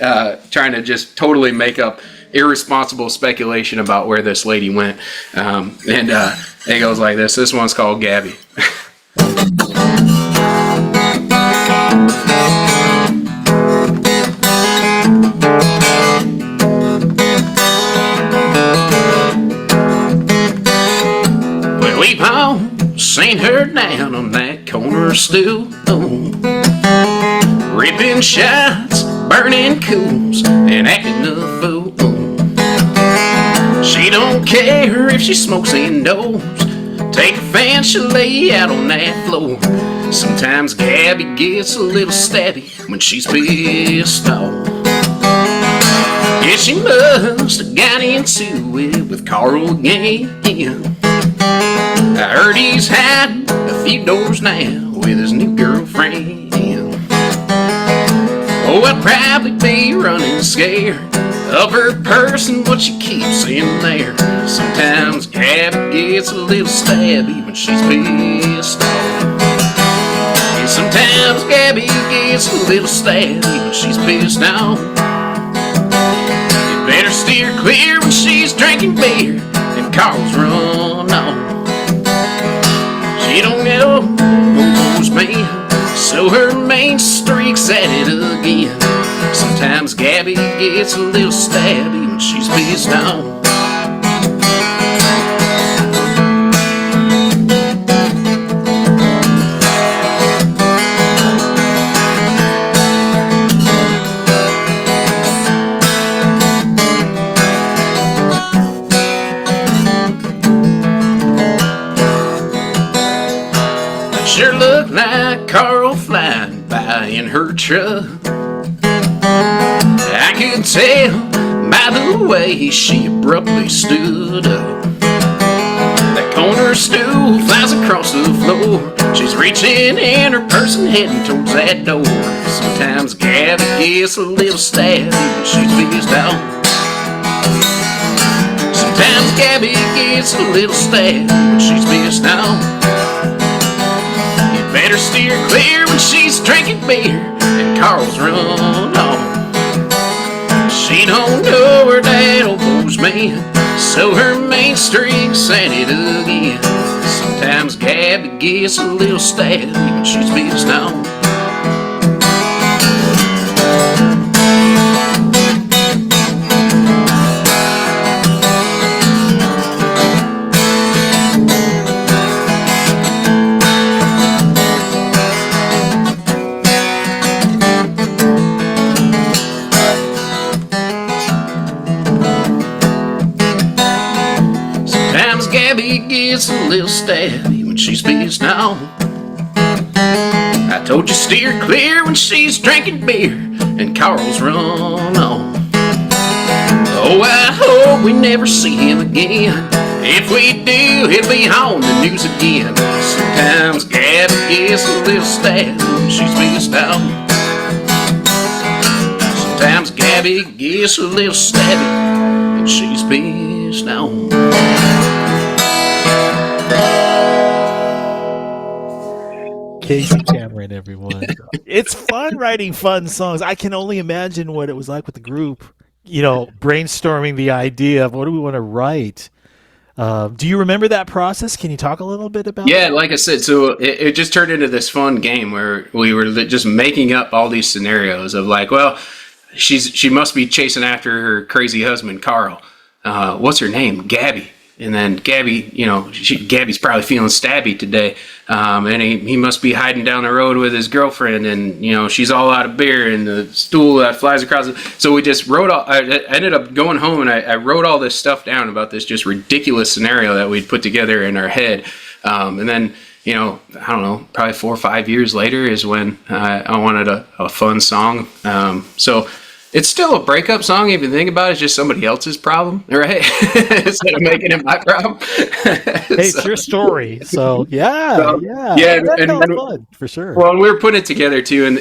trying to just totally make up irresponsible speculation about where this lady went. And it goes like this. This one's called Gabby. Well, we've all seen her down on that corner stool, ripping shots, burning cools, and acting a fool. She don't care if she smokes indoors. Take a fan, she'll lay out on that floor. Sometimes Gabby gets a little stabby when she's pissed off. Yeah, she must have got into it with Carl again. I heard he's hiding a few doors now with his new girlfriend. Oh, I'd probably be running scared of her person, but she keeps in there. Sometimes Gabby gets a little stabby when she's pissed off. And sometimes Gabby gets a little stabby when she's pissed off. You better steer clear when she's drinking beer and Carl's run off. She don't know who's me, so her main streak's at it again. Sometimes Gabby gets a little stabby when she's pissed off. Sure looked like Carl flying by in her truck. I could tell by the way she abruptly stood up. That corner stool flies across the floor. She's reaching in her purse and heading towards that door. Sometimes Gabby gets a little stabby when she's pissed off. Sometimes Gabby gets a little stabby when she's pissed off. Better steer clear when she's drinking beer and Carl's run off. She don't know her dad owes me, so her main streak's at it again. Sometimes Gabby gets a little stabby when she's pissed off. Gabby gets a little stabby when she's pissed off. I told you steer clear when she's drinking beer and Carl's run off. Oh, I hope we never see him again. If we do, he'll be on the news again. Sometimes Gabby gets a little stabby when she's pissed off. Sometimes Gabby gets a little stabby when she's pissed off. Casey Cameron, everyone. It's fun writing fun songs. I can only imagine what it was like with the group, brainstorming the idea of what do we want to write. Do you remember that process? Can you talk a little bit about it? Yeah, like I said, so it just turned into this fun game where we were just making up all these scenarios of like, well, she must be chasing after her crazy husband, Carl. What's her name? Gabby. And then Gabby, Gabby's probably feeling stabby today. And he must be hiding down the road with his girlfriend. And, she's all out of beer and the stool that flies across it. So we just I ended up going home and I wrote all this stuff down about this just ridiculous scenario that we'd put together in our head. And then, I don't know, probably 4 or 5 years later is when I wanted a fun song. So it's still a breakup song if you think about it. It's just somebody else's problem, right? Instead of making it my problem. Hey, it's your story. So yeah. That and sounds fun for sure. well, we were putting it together too, and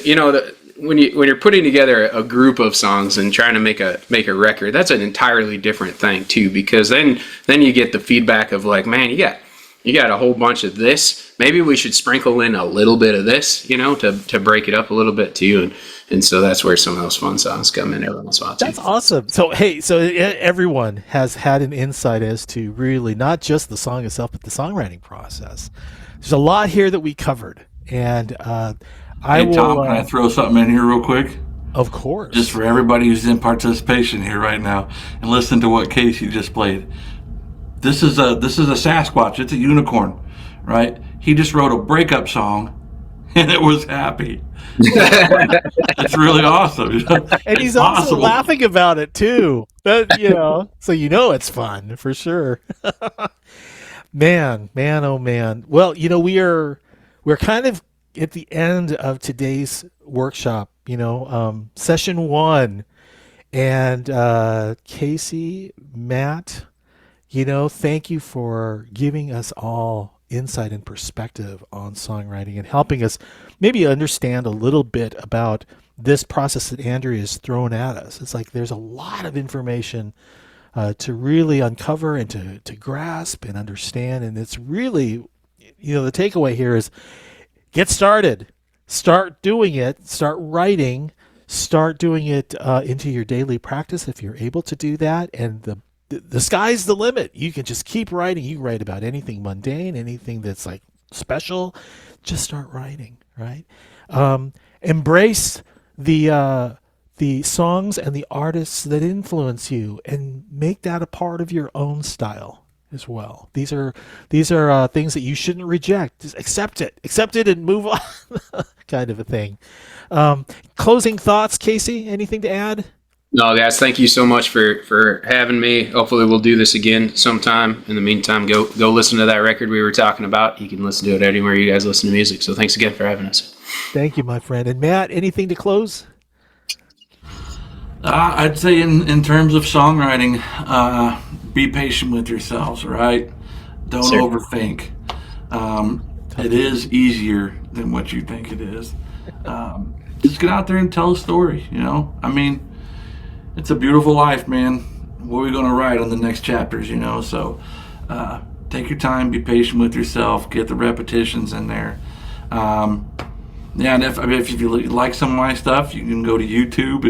when you're putting together a group of songs and trying to make a record, that's an entirely different thing too, because then you get the feedback of like, man, you got a whole bunch of this. Maybe we should sprinkle in a little bit of this, to break it up a little bit too, and so that's where some of those fun songs come in every once in a while too. That's awesome. So hey, everyone has had an insight as to really not just the song itself, but the songwriting process. There's a lot here that we covered, and Tom, can I throw something in here real quick? Of course. Just for everybody who's in participation here right now, and listen to what Casey just played. This is a Sasquatch. It's a unicorn, right? He just wrote a breakup song, and it was happy. It's really awesome. And he's also laughing about it too. So it's fun for sure. Man, oh man. Well, we're kind of at the end of today's workshop, session 1. And Casey, Matt, thank you for giving us all insight and perspective on songwriting and helping us maybe understand a little bit about this process that Andrea has thrown at us. It's like there's a lot of information to really uncover and to grasp and understand. And it's really, the takeaway here is get started. Start doing it. Start writing. Start doing it into your daily practice if you're able to do that. And the sky's the limit. You can just keep writing. You write about anything mundane, anything that's like special. Just start writing, right? Embrace the songs and the artists that influence you, and make that a part of your own style as well. These are things that you shouldn't reject. Just accept it and move on, kind of a thing. Closing thoughts, Casey? Anything to add? No, guys, thank you so much for having me. Hopefully we'll do this again sometime. In the meantime, go listen to that record we were talking about. You can listen to it anywhere you guys listen to music. So thanks again for having us. Thank you, my friend. And Matt, anything to close? I'd say in terms of songwriting, be patient with yourselves, right? Don't overthink. It is easier than what you think it is. Just get out there and tell a story, it's a beautiful life, man. What are we going to write on the next chapters, So take your time, be patient with yourself, get the repetitions in there. And if you like some of my stuff, you can go to YouTube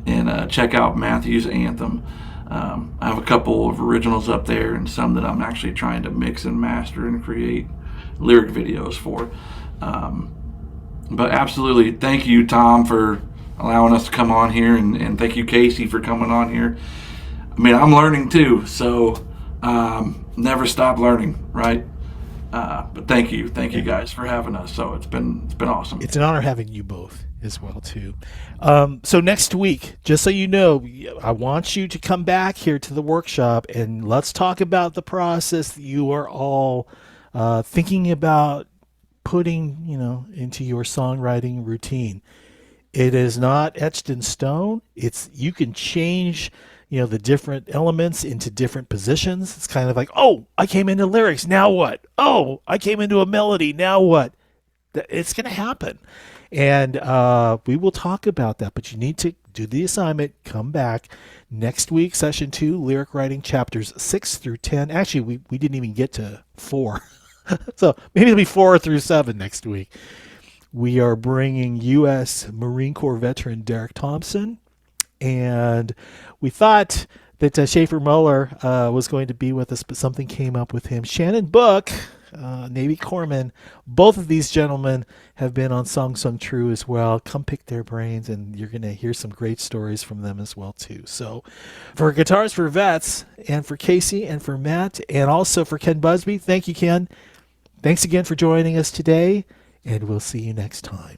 and check out Matthew's Anthem. I have a couple of originals up there and some that I'm actually trying to mix and master and create lyric videos for. But absolutely, thank you, Tom, for allowing us to come on here, and thank you, Casey, for coming on here. I'm learning too, so never stop learning, right? But thank you guys for having us. So it's been awesome. It's an honor having you both as well too. So next week, just so you know, I want you to come back here to the workshop and let's talk about the process that you are all thinking about putting, into your songwriting routine. It is not etched in stone. You can change, the different elements into different positions. It's kind of like, oh, I came into lyrics. Now what? Oh, I came into a melody. Now what? It's going to happen. And we will talk about that, but you need to do the assignment. Come back next week, session 2, lyric writing chapters 6 through 10. Actually, we didn't even get to 4. So maybe it'll be 4 through 7 next week. We are bringing U.S. Marine Corps veteran Derek Thompson, and we thought that Schaefer Muller was going to be with us, but something came up with him. Shannon Book, Navy Corpsman, both of these gentlemen have been on Song Sung True as well. Come pick their brains, and you're going to hear some great stories from them as well too. So for Guitars for Vets, and for Casey, and for Matt, and also for Ken Busby, thank you, Ken. Thanks again for joining us today, and we'll see you next time.